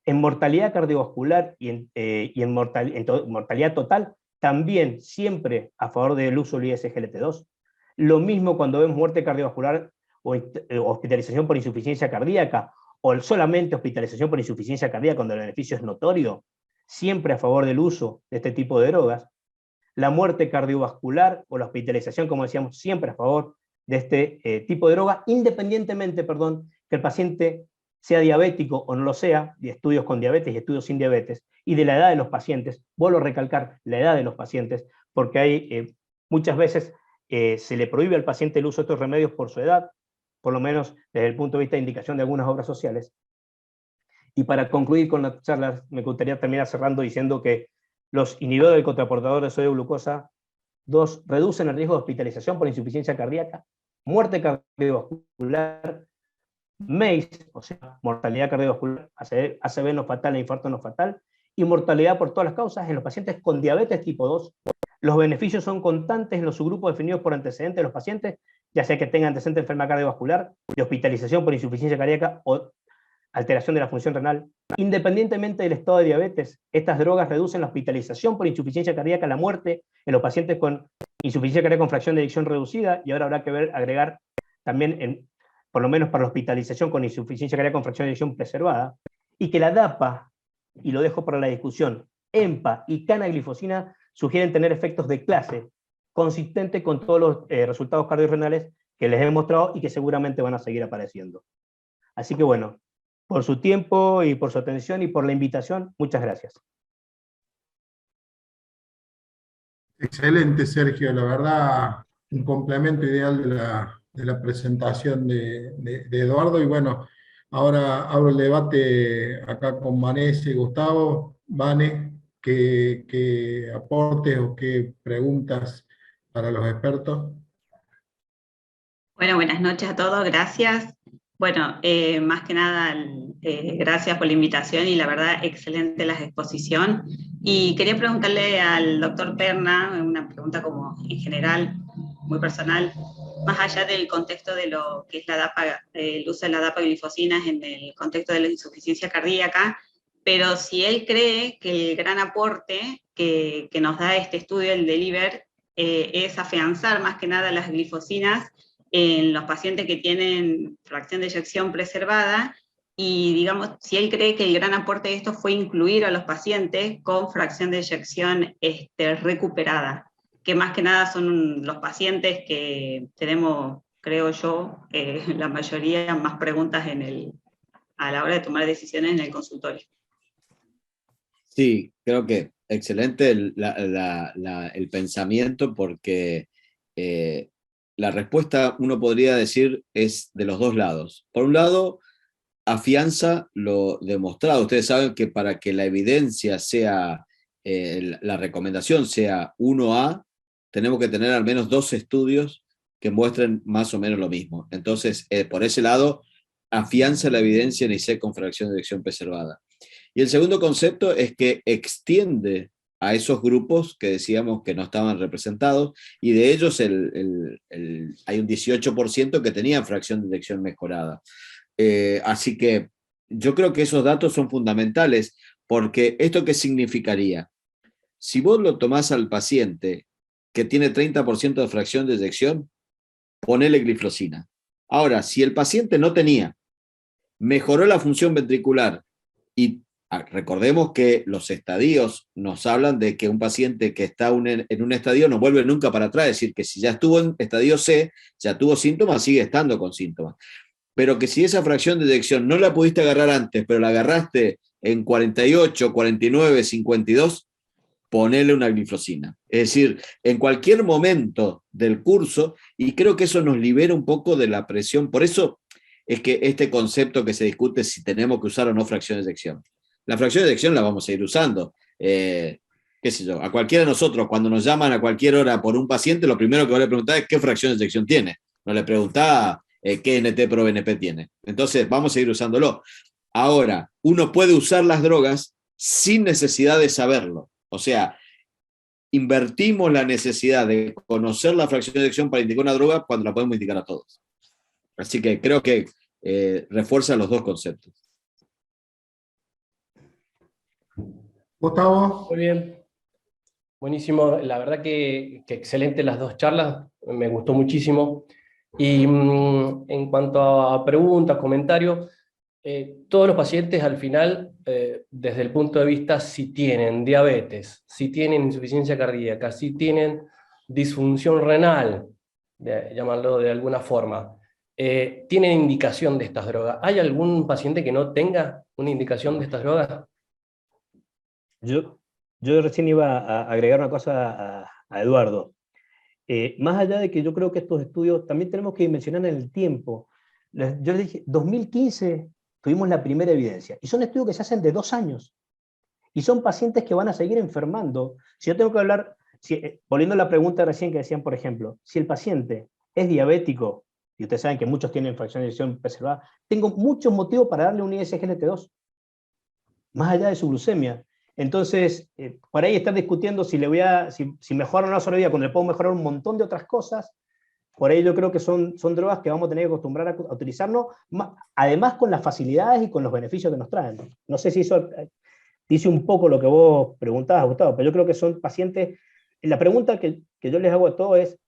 En mortalidad cardiovascular y en mortalidad total, también siempre a favor del uso del ISGLT2. Lo mismo cuando vemos muerte cardiovascular o hospitalización por insuficiencia cardíaca, o solamente hospitalización por insuficiencia cardíaca cuando el beneficio es notorio, siempre a favor del uso de este tipo de drogas. La muerte cardiovascular o la hospitalización, como decíamos, siempre a favor de este tipo de droga, independientemente, que el paciente sea diabético o no lo sea, de estudios con diabetes y estudios sin diabetes, y de la edad de los pacientes. Vuelvo a recalcar la edad de los pacientes, porque hay muchas veces se le prohíbe al paciente el uso de estos remedios por su edad, por lo menos desde el punto de vista de indicación de algunas obras sociales. Y para concluir con la charla, me gustaría terminar cerrando diciendo que los inhibidores del contraportador de sodio glucosa 2 reducen el riesgo de hospitalización por insuficiencia cardíaca, muerte cardiovascular, MACE, o sea, mortalidad cardiovascular, ACV no fatal e infarto no fatal, y mortalidad por todas las causas en los pacientes con diabetes tipo 2. Los beneficios son constantes en los subgrupos definidos por antecedentes de los pacientes, ya sea que tengan antecedente de enfermedad cardiovascular, de hospitalización por insuficiencia cardíaca o alteración de la función renal. Independientemente del estado de diabetes, estas drogas reducen la hospitalización por insuficiencia cardíaca, la muerte en los pacientes con insuficiencia cardíaca con fracción de eyección reducida, y ahora habrá que agregar también, por lo menos para la hospitalización con insuficiencia cardíaca con fracción de eyección preservada, y que la DAPA, y lo dejo para la discusión, EMPA y canaglifosina sugieren tener efectos de clase consistente con todos los resultados cardiorrenales que les he mostrado y que seguramente van a seguir apareciendo. Así que bueno, por su tiempo y por su atención y por la invitación, muchas gracias. Excelente, Sergio, la verdad, un complemento ideal de la presentación de Eduardo. Y bueno, ahora abro el debate acá con Vanessa y Gustavo. Vane, ¿qué aportes o qué preguntas para los expertos? Bueno, buenas noches a todos, gracias. Bueno, más que nada, gracias por la invitación y la verdad, excelente la exposición. Y quería preguntarle al doctor Perna, una pregunta como en general, muy personal, más allá del contexto de lo que es la DAPA, el uso de la DAPA-glifosinas en el contexto de la insuficiencia cardíaca, pero si él cree que el gran aporte que nos da este estudio, el DELIVER, es afianzar más que nada las glifosinas en los pacientes que tienen fracción de eyección preservada, y digamos, si él cree que el gran aporte de esto fue incluir a los pacientes con fracción de eyección recuperada, que más que nada son los pacientes que tenemos, creo yo, la mayoría más preguntas a la hora de tomar decisiones en el consultorio. Sí, creo que excelente el pensamiento, porque la respuesta, uno podría decir, es de los dos lados. Por un lado, afianza lo demostrado. Ustedes saben que para que la evidencia sea, la recomendación sea 1A, tenemos que tener al menos 2 estudios que muestren más o menos lo mismo. Entonces, por ese lado, afianza la evidencia en IC con fracción de eyección preservada. Y el segundo concepto es que extiende a esos grupos que decíamos que no estaban representados, y de ellos hay un 18% que tenían fracción de eyección mejorada. Así que yo creo que esos datos son fundamentales, porque ¿esto qué significaría? Si vos lo tomás al paciente que tiene 30% de fracción de eyección, ponele gliflozina. Ahora, si el paciente no tenía, mejoró la función ventricular, y recordemos que los estadios nos hablan de que un paciente que está en un estadio no vuelve nunca para atrás, es decir, que si ya estuvo en estadio C, ya tuvo síntomas, sigue estando con síntomas. Pero que si esa fracción de eyección no la pudiste agarrar antes, pero la agarraste en 48, 49, 52, ponele una gliflozina. Es decir, en cualquier momento del curso, y creo que eso nos libera un poco de la presión. Por eso es que este concepto que se discute si tenemos que usar o no fracción de eyección. La fracción de eyección la vamos a ir usando. Qué sé yo, a cualquiera de nosotros, cuando nos llaman a cualquier hora por un paciente, lo primero que voy a preguntar es qué fracción de eyección tiene. No le preguntaba qué NT-proBNP tiene. Entonces, vamos a ir usándolo. Ahora, uno puede usar las drogas sin necesidad de saberlo. O sea, invertimos la necesidad de conocer la fracción de eyección para indicar una droga cuando la podemos indicar a todos. Así que creo que refuerza los dos conceptos. Gustavo. Muy bien. Buenísimo, la verdad que excelente las dos charlas, me gustó muchísimo. Y en cuanto a preguntas, comentarios, todos los pacientes al final, desde el punto de vista si tienen diabetes, si tienen insuficiencia cardíaca, si tienen disfunción renal, llamarlo de alguna forma, tienen indicación de estas drogas. ¿Hay algún paciente que no tenga una indicación de estas drogas? Yo recién iba a agregar una cosa a Eduardo. Más allá de que yo creo que estos estudios también tenemos que dimensionar en el tiempo. Yo les dije, 2015 tuvimos la primera evidencia, y son estudios que se hacen de 2 años, y son pacientes que van a seguir enfermando. Si yo tengo que hablar, volviendo a la pregunta recién que decían, por ejemplo, si el paciente es diabético, y ustedes saben que muchos tienen fracción de eyección preservada, tengo muchos motivos para darle un ISGLT2, más allá de su glucemia. Entonces, por ahí estar discutiendo si mejora una sola vida, cuando le puedo mejorar un montón de otras cosas, por ahí yo creo que son drogas que vamos a tener que acostumbrar a utilizarnos, además con las facilidades y con los beneficios que nos traen. No sé si eso dice un poco lo que vos preguntabas, Gustavo, pero yo creo que son pacientes. La pregunta que yo les hago a todos es,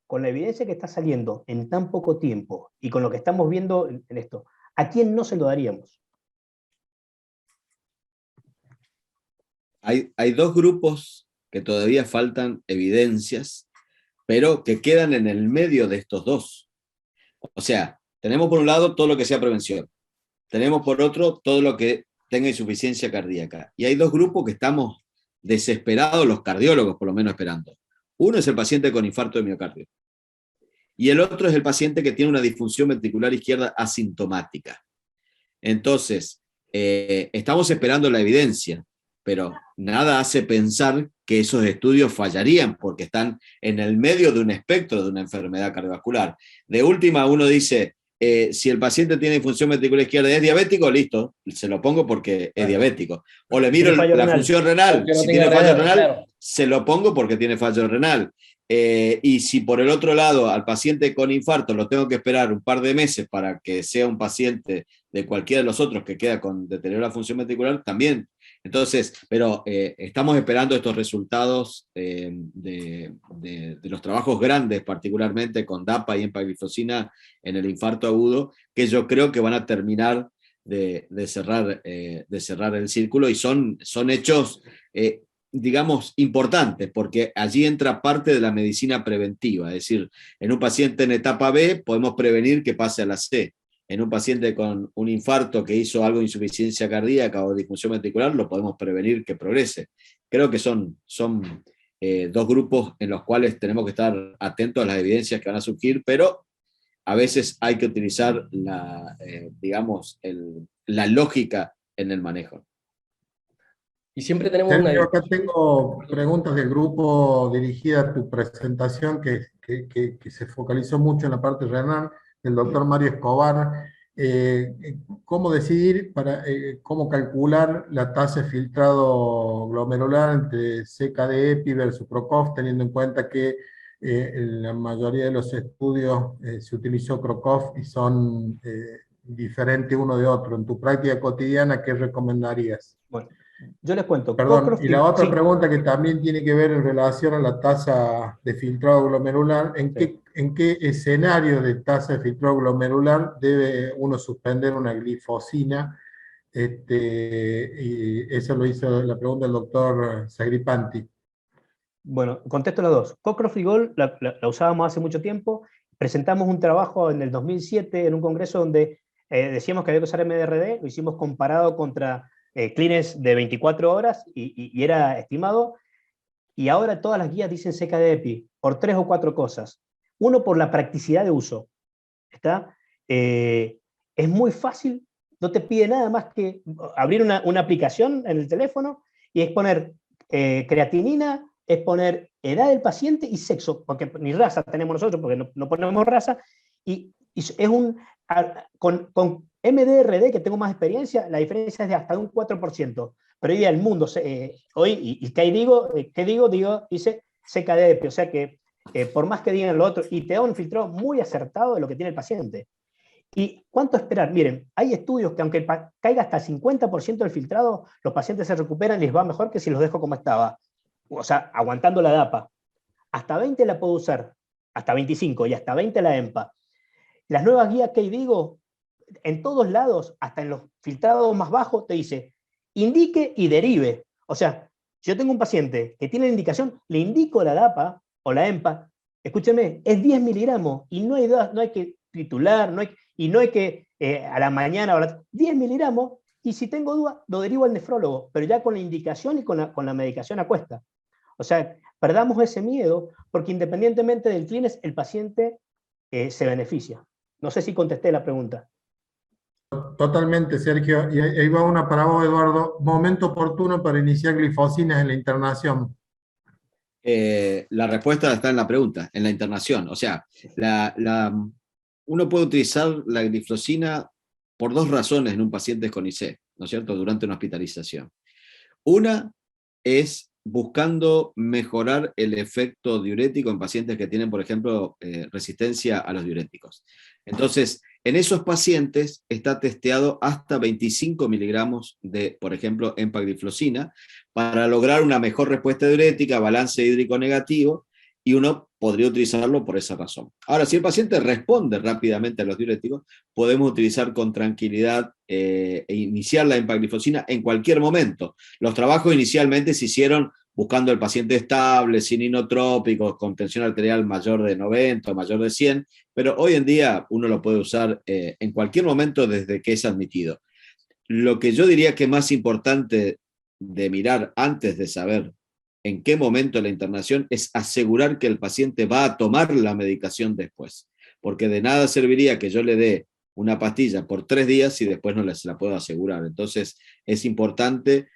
con la evidencia que está saliendo en tan poco tiempo, y con lo que estamos viendo en esto, ¿a quién no se lo daríamos? Hay dos grupos que todavía faltan evidencias, pero que quedan en el medio de estos dos. O sea, tenemos por un lado todo lo que sea prevención, tenemos por otro todo lo que tenga insuficiencia cardíaca, y hay dos grupos que estamos desesperados, los cardiólogos por lo menos esperando. Uno es el paciente con infarto de miocardio, y el otro es el paciente que tiene una disfunción ventricular izquierda asintomática. Entonces, estamos esperando la evidencia, pero nada hace pensar que esos estudios fallarían, porque están en el medio de un espectro de una enfermedad cardiovascular. De última, uno dice, si el paciente tiene disfunción ventricular izquierda y es diabético, listo, se lo pongo porque es diabético. O le miro la función renal, si tiene fallo renal, se lo pongo porque tiene fallo renal. Y si por el otro lado al paciente con infarto lo tengo que esperar un par de meses para que sea un paciente de cualquiera de los otros que queda con deterioro de la función ventricular, también. Entonces, pero estamos esperando estos resultados de los trabajos grandes, particularmente con DAPA y empagliflozina en el infarto agudo, que yo creo que van a terminar de cerrar el círculo, y son hechos, digamos, importantes, porque allí entra parte de la medicina preventiva. Es decir, en un paciente en etapa B podemos prevenir que pase a la C. En un paciente con un infarto que hizo algo de insuficiencia cardíaca o disfunción ventricular, lo podemos prevenir que progrese. Creo que son dos grupos en los cuales tenemos que estar atentos a las evidencias que van a surgir, pero a veces hay que utilizar digamos, la lógica en el manejo. Y siempre tenemos Sergio, acá tengo preguntas del grupo dirigida a tu presentación que se focalizó mucho en la parte renal, del doctor Mario Escobar. ¿Cómo decidir, cómo calcular la tasa de filtrado glomerular entre CKD-EPI versus Crocov, teniendo en cuenta que en la mayoría de los estudios se utilizó Crocov y son diferentes uno de otro? En tu práctica cotidiana, ¿qué recomendarías? Bueno, yo les cuento. Perdón, y la otra pregunta que también tiene que ver en relación a la tasa de filtrado glomerular, ¿en qué escenario de tasa de filtrado glomerular debe uno suspender una glifosina? Y eso lo hizo la pregunta del doctor Sagripanti. Bueno, contesto las dos. Coprofigol la usábamos hace mucho tiempo. Presentamos un trabajo en el 2007 en un congreso donde decíamos que había que usar MDRD, lo hicimos comparado contra clines de 24 horas y era estimado, y ahora todas las guías dicen CKD-EPI por 3 o 4 cosas. Uno, por la practicidad de uso. ¿Está? Es muy fácil no te pide nada más que abrir una aplicación en el teléfono y es poner creatinina, es poner edad del paciente y sexo, porque ni raza tenemos nosotros, porque no ponemos raza, y es con MDRD, que tengo más experiencia, la diferencia es de hasta un 4%, pero hoy día el mundo, hoy, y ¿qué digo? Dice CKD, o sea que por más que digan lo otro, y te da un filtrado muy acertado de lo que tiene el paciente. ¿Y cuánto esperar? Miren, hay estudios que aunque caiga hasta el 50% del filtrado, los pacientes se recuperan y les va mejor que si los dejo como estaba. O sea, aguantando la DAPA. Hasta 20 la puedo usar, hasta 25 y hasta 20 la EMPA. Las nuevas guías que digo, en todos lados, hasta en los filtrados más bajos, te dice, indique y derive. O sea, si yo tengo un paciente que tiene la indicación, le indico la DAPA o la EMPA, escúcheme, es 10 miligramos y no hay que titular, no hay que a la mañana, 10 miligramos, y si tengo duda, lo derivo al nefrólogo, pero ya con la indicación y con la medicación a cuesta. O sea, perdamos ese miedo, porque independientemente del CLINES, el paciente se beneficia. No sé si contesté la pregunta. Totalmente, Sergio. Y ahí va una para vos, Eduardo. Momento oportuno para iniciar glifosinas en la internación. La respuesta está en la pregunta, en la internación. O sea, uno puede utilizar la glifosina por dos razones en un paciente con IC, ¿no es cierto?, durante una hospitalización. Una es buscando mejorar el efecto diurético en pacientes que tienen, por ejemplo, resistencia a los diuréticos. Entonces, en esos pacientes está testeado hasta 25 miligramos de, por ejemplo, empagliflozina, para lograr una mejor respuesta diurética, balance hídrico negativo, y uno podría utilizarlo por esa razón. Ahora, si el paciente responde rápidamente a los diuréticos, podemos utilizar con tranquilidad e iniciar la empagliflozina en cualquier momento. Los trabajos inicialmente se hicieron buscando el paciente estable, sin inotrópicos, con tensión arterial mayor de 90 o mayor de 100, pero hoy en día uno lo puede usar en cualquier momento desde que es admitido. Lo que yo diría que es más importante de mirar antes de saber en qué momento de la internación es asegurar que el paciente va a tomar la medicación después, porque de nada serviría que yo le dé una pastilla por 3 días si después no se la puedo asegurar. Entonces es importante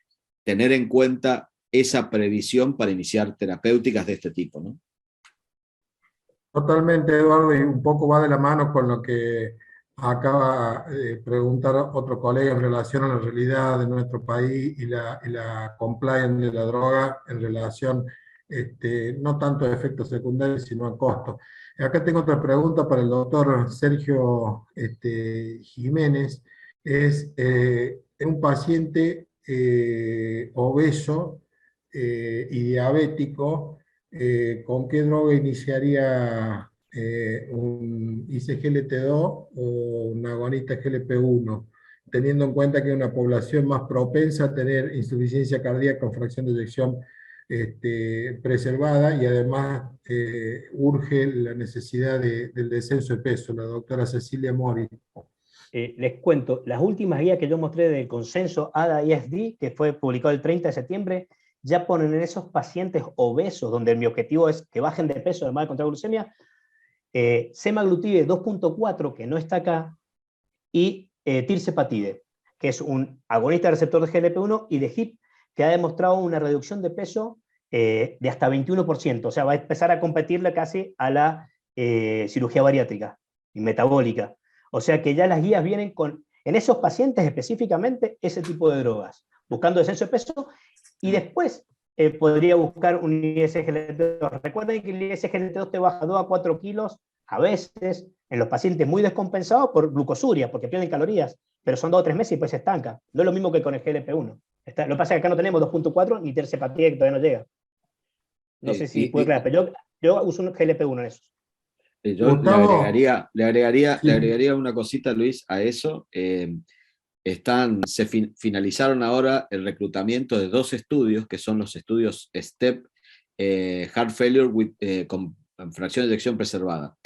tener en cuenta esa previsión para iniciar terapéuticas de este tipo, ¿no? Totalmente, Eduardo, y un poco va de la mano con lo que acaba de preguntar otro colega en relación a la realidad de nuestro país y la compliance de la droga en relación, no tanto a efectos secundarios, sino a costos. Acá tengo otra pregunta para el doctor Sergio Jiménez. Es un paciente obeso y diabético. ¿Con qué droga iniciaría un ICGLT2 o un agonista GLP-1, teniendo en cuenta que es una población más propensa a tener insuficiencia cardíaca con fracción de eyección preservada, y además urge la necesidad del descenso de peso? La doctora Cecilia Mori. Les cuento, las últimas guías que yo mostré del consenso ADA-ISD, que fue publicado el 30 de septiembre, ya ponen en esos pacientes obesos, donde mi objetivo es que bajen de peso además de contra glucemia, semaglutide 2.4, que no está acá, y tirzepatide, que es un agonista de receptor de GLP-1 y de HIP, que ha demostrado una reducción de peso de hasta 21%, o sea, va a empezar a competirle casi a la cirugía bariátrica y metabólica. O sea que ya las guías vienen con, en esos pacientes específicamente, ese tipo de drogas, buscando descenso de peso, y después podría buscar un ISGLT2. Recuerden que el ISGLT2 te baja 2 a 4 kilos, a veces, en los pacientes muy descompensados por glucosuria, porque pierden calorías, pero son 2 o 3 meses y después se estanca. No es lo mismo que con el GLP-1. Lo que pasa es que acá no tenemos 2.4 ni tirzepatide, que todavía no llega. No sé si puede crear, pero yo uso un GLP-1 en esos. Yo Gustavo, le agregaría sí. una cosita, Luis, a eso. Se finalizaron ahora el reclutamiento de 2 estudios, que son los estudios STEP, Heart Failure con fracción de eyección preservada.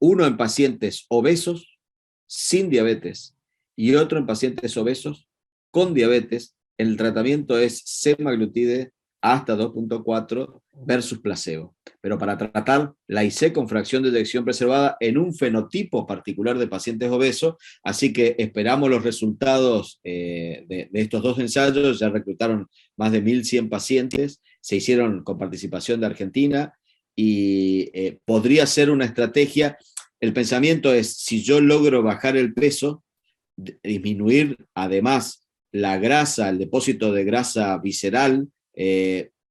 Uno en pacientes obesos sin diabetes y otro en pacientes obesos con diabetes. El tratamiento es semaglutide hasta 2.4 versus placebo. Pero para tratar la IC con fracción de eyección preservada en un fenotipo particular de pacientes obesos, así que esperamos los resultados de estos dos ensayos. Ya reclutaron más de 1.100 pacientes, se hicieron con participación de Argentina, y podría ser una estrategia. El pensamiento es, si yo logro bajar el peso, disminuir además la grasa, el depósito de grasa visceral,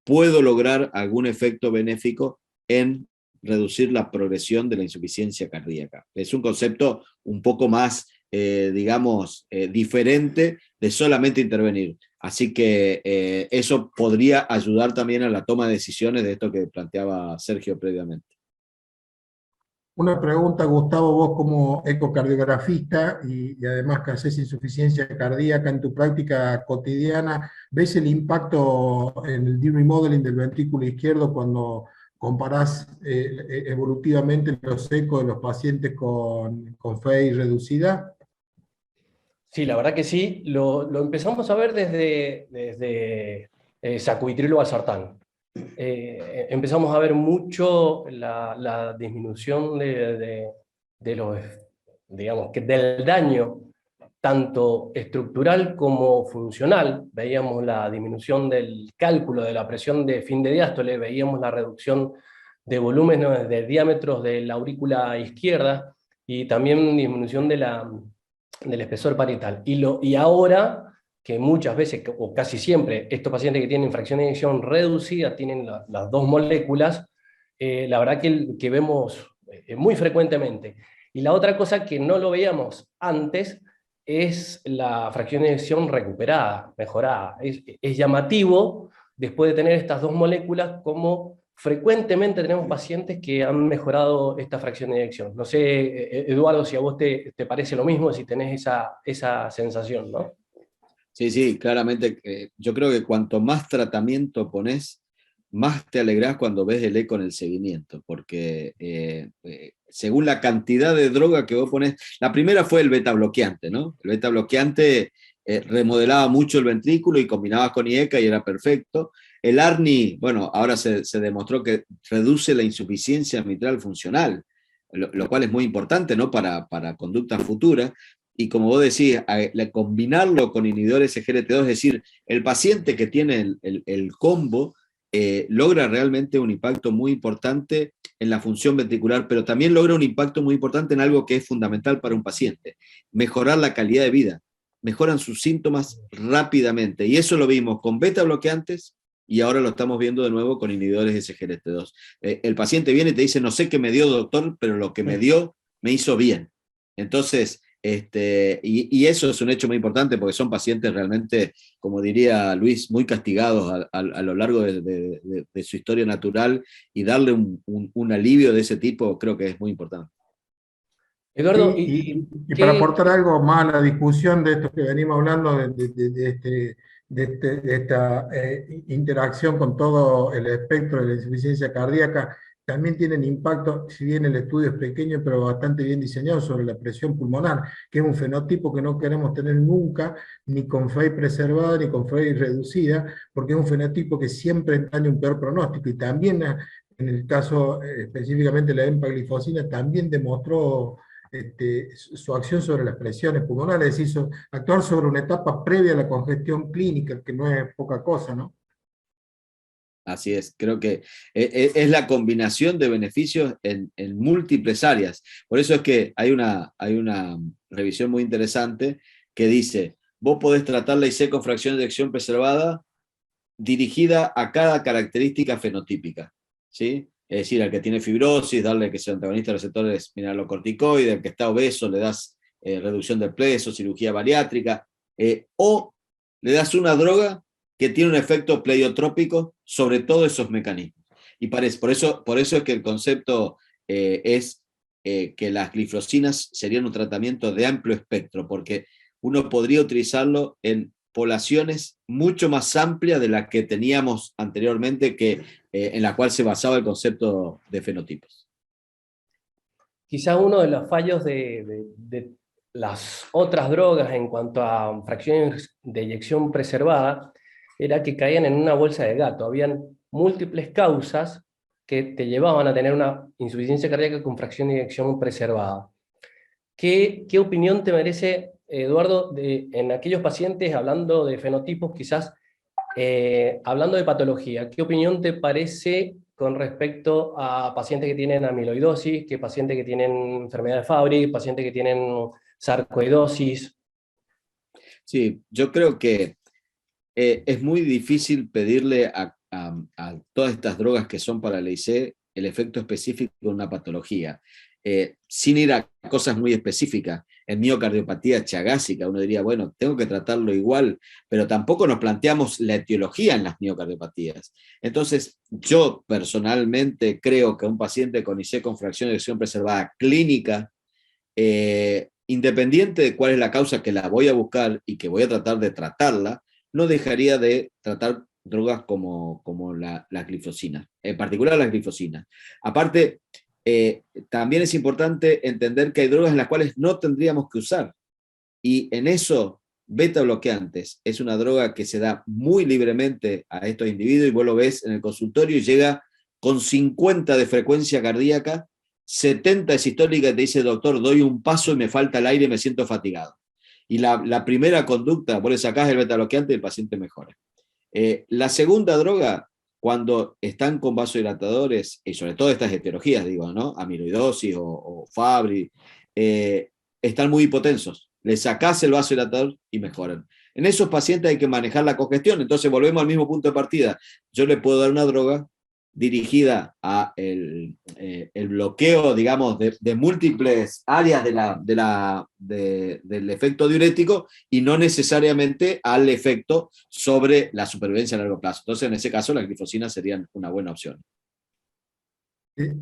puedo lograr algún efecto benéfico en reducir la progresión de la insuficiencia cardíaca. Es un concepto un poco más, digamos, diferente de solamente intervenir. Así que eso podría ayudar también a la toma de decisiones de esto que planteaba Sergio previamente. Una pregunta, Gustavo, vos como ecocardiografista y además que haces insuficiencia cardíaca en tu práctica cotidiana, ¿ves el impacto en el de-remodeling del ventrículo izquierdo cuando comparás evolutivamente los ecos de los pacientes con FEI reducida? Sí, la verdad que sí, lo empezamos a ver desde sacubitril valsartán. Empezamos a ver mucho la disminución de los, digamos, del daño, tanto estructural como funcional. Veíamos la disminución del cálculo de la presión de fin de diástole, veíamos la reducción de volúmenes de diámetros de la aurícula izquierda, y también disminución del espesor parietal. Y ahora, que muchas veces, o casi siempre, estos pacientes que tienen fracción de eyección reducida tienen las dos moléculas, la verdad que vemos muy frecuentemente. Y la otra cosa que no lo veíamos antes es la fracción de eyección recuperada, mejorada. Es llamativo, después de tener estas dos moléculas, como frecuentemente tenemos pacientes que han mejorado esta fracción de eyección. No sé, Eduardo, si a vos te parece lo mismo, si tenés esa sensación, ¿no? Sí, sí, claramente. Yo creo que cuanto más tratamiento pones, más te alegrás cuando ves el eco en el seguimiento, porque según la cantidad de droga que vos pones, la primera fue el beta bloqueante, ¿no? El beta bloqueante remodelaba mucho el ventrículo y combinabas con IECA y era perfecto. El ARNI, bueno, ahora se demostró que reduce la insuficiencia mitral funcional, lo cual es muy importante, ¿no? Para conductas futuras. Y como vos decís, combinarlo con inhibidores SGLT2, es decir, el paciente que tiene el combo logra realmente un impacto muy importante en la función ventricular, pero también logra un impacto muy importante en algo que es fundamental para un paciente: mejorar la calidad de vida. Mejoran sus síntomas rápidamente. Y eso lo vimos con beta bloqueantes y ahora lo estamos viendo de nuevo con inhibidores SGLT2. El paciente viene y te dice, no sé qué me dio, doctor, pero lo que me dio me hizo bien. Entonces, y eso es un hecho muy importante porque son pacientes realmente, como diría Luis, muy castigados a lo largo de su historia natural, y darle un alivio de ese tipo creo que es muy importante. Eduardo, y para aportar algo más a la discusión de esto que venimos hablando, de esta interacción con todo el espectro de la insuficiencia cardíaca, también tienen impacto, si bien el estudio es pequeño, pero bastante bien diseñado, sobre la presión pulmonar, que es un fenotipo que no queremos tener nunca, ni con FEI preservada, ni con FEI reducida, porque es un fenotipo que siempre entraña un peor pronóstico, y también en el caso específicamente de la empaglifosina, también demostró su acción sobre las presiones pulmonares, es decir, actuar sobre una etapa previa a la congestión clínica, que no es poca cosa, ¿no? Así es, creo que es la combinación de beneficios en múltiples áreas. Por eso es que hay una revisión muy interesante que dice, vos podés tratar la IC con fracción de eyección preservada dirigida a cada característica fenotípica, ¿sí? Es decir, al que tiene fibrosis, darle que sea antagonista de receptores mineralocorticoides; al que está obeso, le das reducción del peso, cirugía bariátrica, o le das una droga que tiene un efecto pleiotrópico sobre todos esos mecanismos. Y por eso es que el concepto es que las glifosinas serían un tratamiento de amplio espectro, porque uno podría utilizarlo en poblaciones mucho más amplias de las que teníamos anteriormente, en la cual se basaba el concepto de fenotipos. Quizá uno de los fallos de las otras drogas en cuanto a fracciones de eyección preservada era que caían en una bolsa de gato. Habían múltiples causas que te llevaban a tener una insuficiencia cardíaca con fracción de eyección preservada. ¿Qué opinión te merece, Eduardo, en aquellos pacientes, hablando de fenotipos, quizás hablando de patología, qué opinión te parece con respecto a pacientes que tienen amiloidosis, que pacientes que tienen enfermedad de Fabry, pacientes que tienen sarcoidosis? Sí, yo creo que es muy difícil pedirle a todas estas drogas que son para la IC el efecto específico de una patología, sin ir a cosas muy específicas. En miocardiopatía chagásica uno diría, bueno, tengo que tratarlo igual, pero tampoco nos planteamos la etiología en las miocardiopatías. Entonces, yo personalmente creo que un paciente con IC con fracción de eyección preservada clínica, independiente de cuál es la causa que la voy a buscar y que voy a tratar de tratarla, no dejaría de tratar drogas como la glifosina, en particular la glifosina. Aparte, también es importante entender que hay drogas en las cuales no tendríamos que usar, y en eso, beta bloqueantes es una droga que se da muy libremente a estos individuos, y vos lo ves en el consultorio y llega con 50 de frecuencia cardíaca, 70 de sistólica, y te dice, doctor, doy un paso y me falta el aire y me siento fatigado. Y la primera conducta, vos le sacás el beta bloqueante y el paciente mejora. La segunda droga, cuando están con vasodilatadores, y sobre todo estas etiologías, digo, ¿no? Amiloidosis o Fabry, están muy hipotensos. Le sacás el vasodilatador y mejoran. En esos pacientes hay que manejar la congestión, entonces volvemos al mismo punto de partida. Yo le puedo dar una droga dirigida a el bloqueo, digamos, de múltiples áreas del efecto diurético, y no necesariamente al efecto sobre la supervivencia a largo plazo. Entonces, en ese caso, la glifosina sería una buena opción.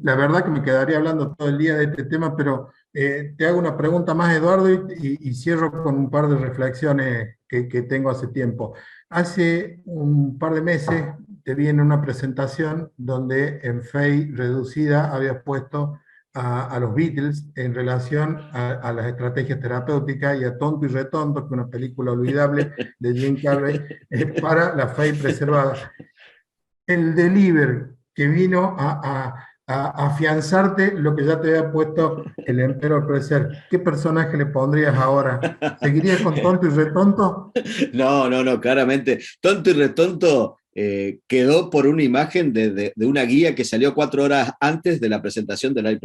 La verdad que me quedaría hablando todo el día de este tema, pero te hago una pregunta más, Eduardo, y cierro con un par de reflexiones que tengo hace tiempo. Hace un par de meses te vi en una presentación donde en FEI reducida habías puesto a los Beatles en relación a las estrategias terapéuticas, y a Tonto y Retonto, que es una película olvidable de Jim Carrey, para la FEI preservada. El delivery que vino a afianzarte lo que ya te había puesto el Emperor Preser. ¿Qué personaje le pondrías ahora? ¿Seguirías con Tonto y Retonto? No, claramente. Tonto y Retonto quedó por una imagen de una guía que salió 4 horas antes de la presentación del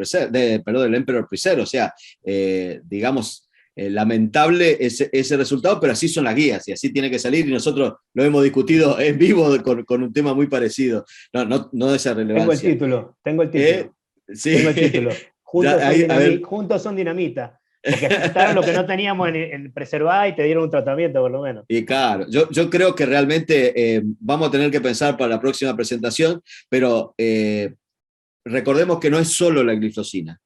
Emperor Preser. O sea, digamos, lamentable ese resultado, pero así son las guías y así tiene que salir, y nosotros lo hemos discutido en vivo con un tema muy parecido. No de esa relevancia. Tengo el título. Sí. Tengo el título. Ya, Juntos son dinamita. Porque ajustaron lo que no teníamos en preservar y te dieron un tratamiento, por lo menos. Y claro, yo creo que realmente vamos a tener que pensar para la próxima presentación, pero recordemos que no es solo la glifosina.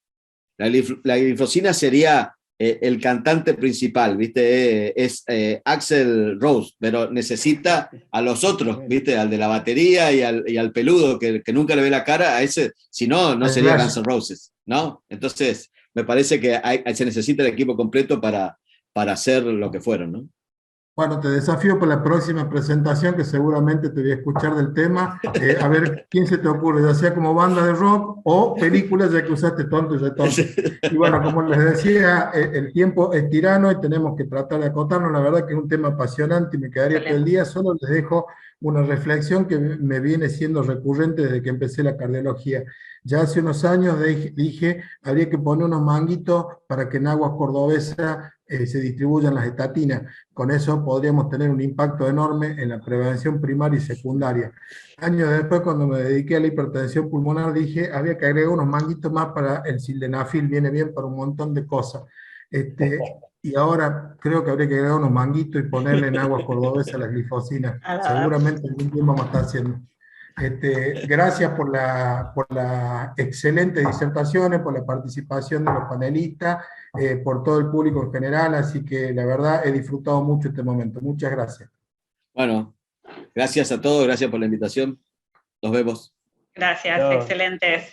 La glifosina sería el cantante principal, ¿viste? Es Axl Rose, pero necesita a los otros, ¿viste? Al de la batería y al peludo que nunca le ve la cara, a ese, si no, no sería Guns N' Roses, ¿no? Entonces, me parece que se necesita el equipo completo para hacer lo que fueron, ¿no? Bueno, te desafío para la próxima presentación, que seguramente te voy a escuchar del tema, a ver quién se te ocurre, ya sea como banda de rock o películas, ya que usaste Tonto y Retonto. Y bueno, como les decía, el tiempo es tirano y tenemos que tratar de acotarnos. La verdad que es un tema apasionante y me quedaría todo el día. Solo les dejo una reflexión que me viene siendo recurrente desde que empecé la cardiología. Ya hace unos años dije, habría que poner unos manguitos para que en aguas cordobesas se distribuyan las estatinas. Con eso podríamos tener un impacto enorme en la prevención primaria y secundaria. Años después, cuando me dediqué a la hipertensión pulmonar, dije, había que agregar unos manguitos más para el sildenafil, viene bien para un montón de cosas. Y ahora creo que habría que agregar unos manguitos y ponerle en aguas cordobesas las glifosinas. Seguramente algún tiempo vamos a estar haciendo. Gracias por las excelentes disertaciones, por la participación de los panelistas, por todo el público en general, así que la verdad he disfrutado mucho este momento. Muchas gracias. Bueno, gracias a todos, gracias por la invitación. Nos vemos. Gracias, excelentes.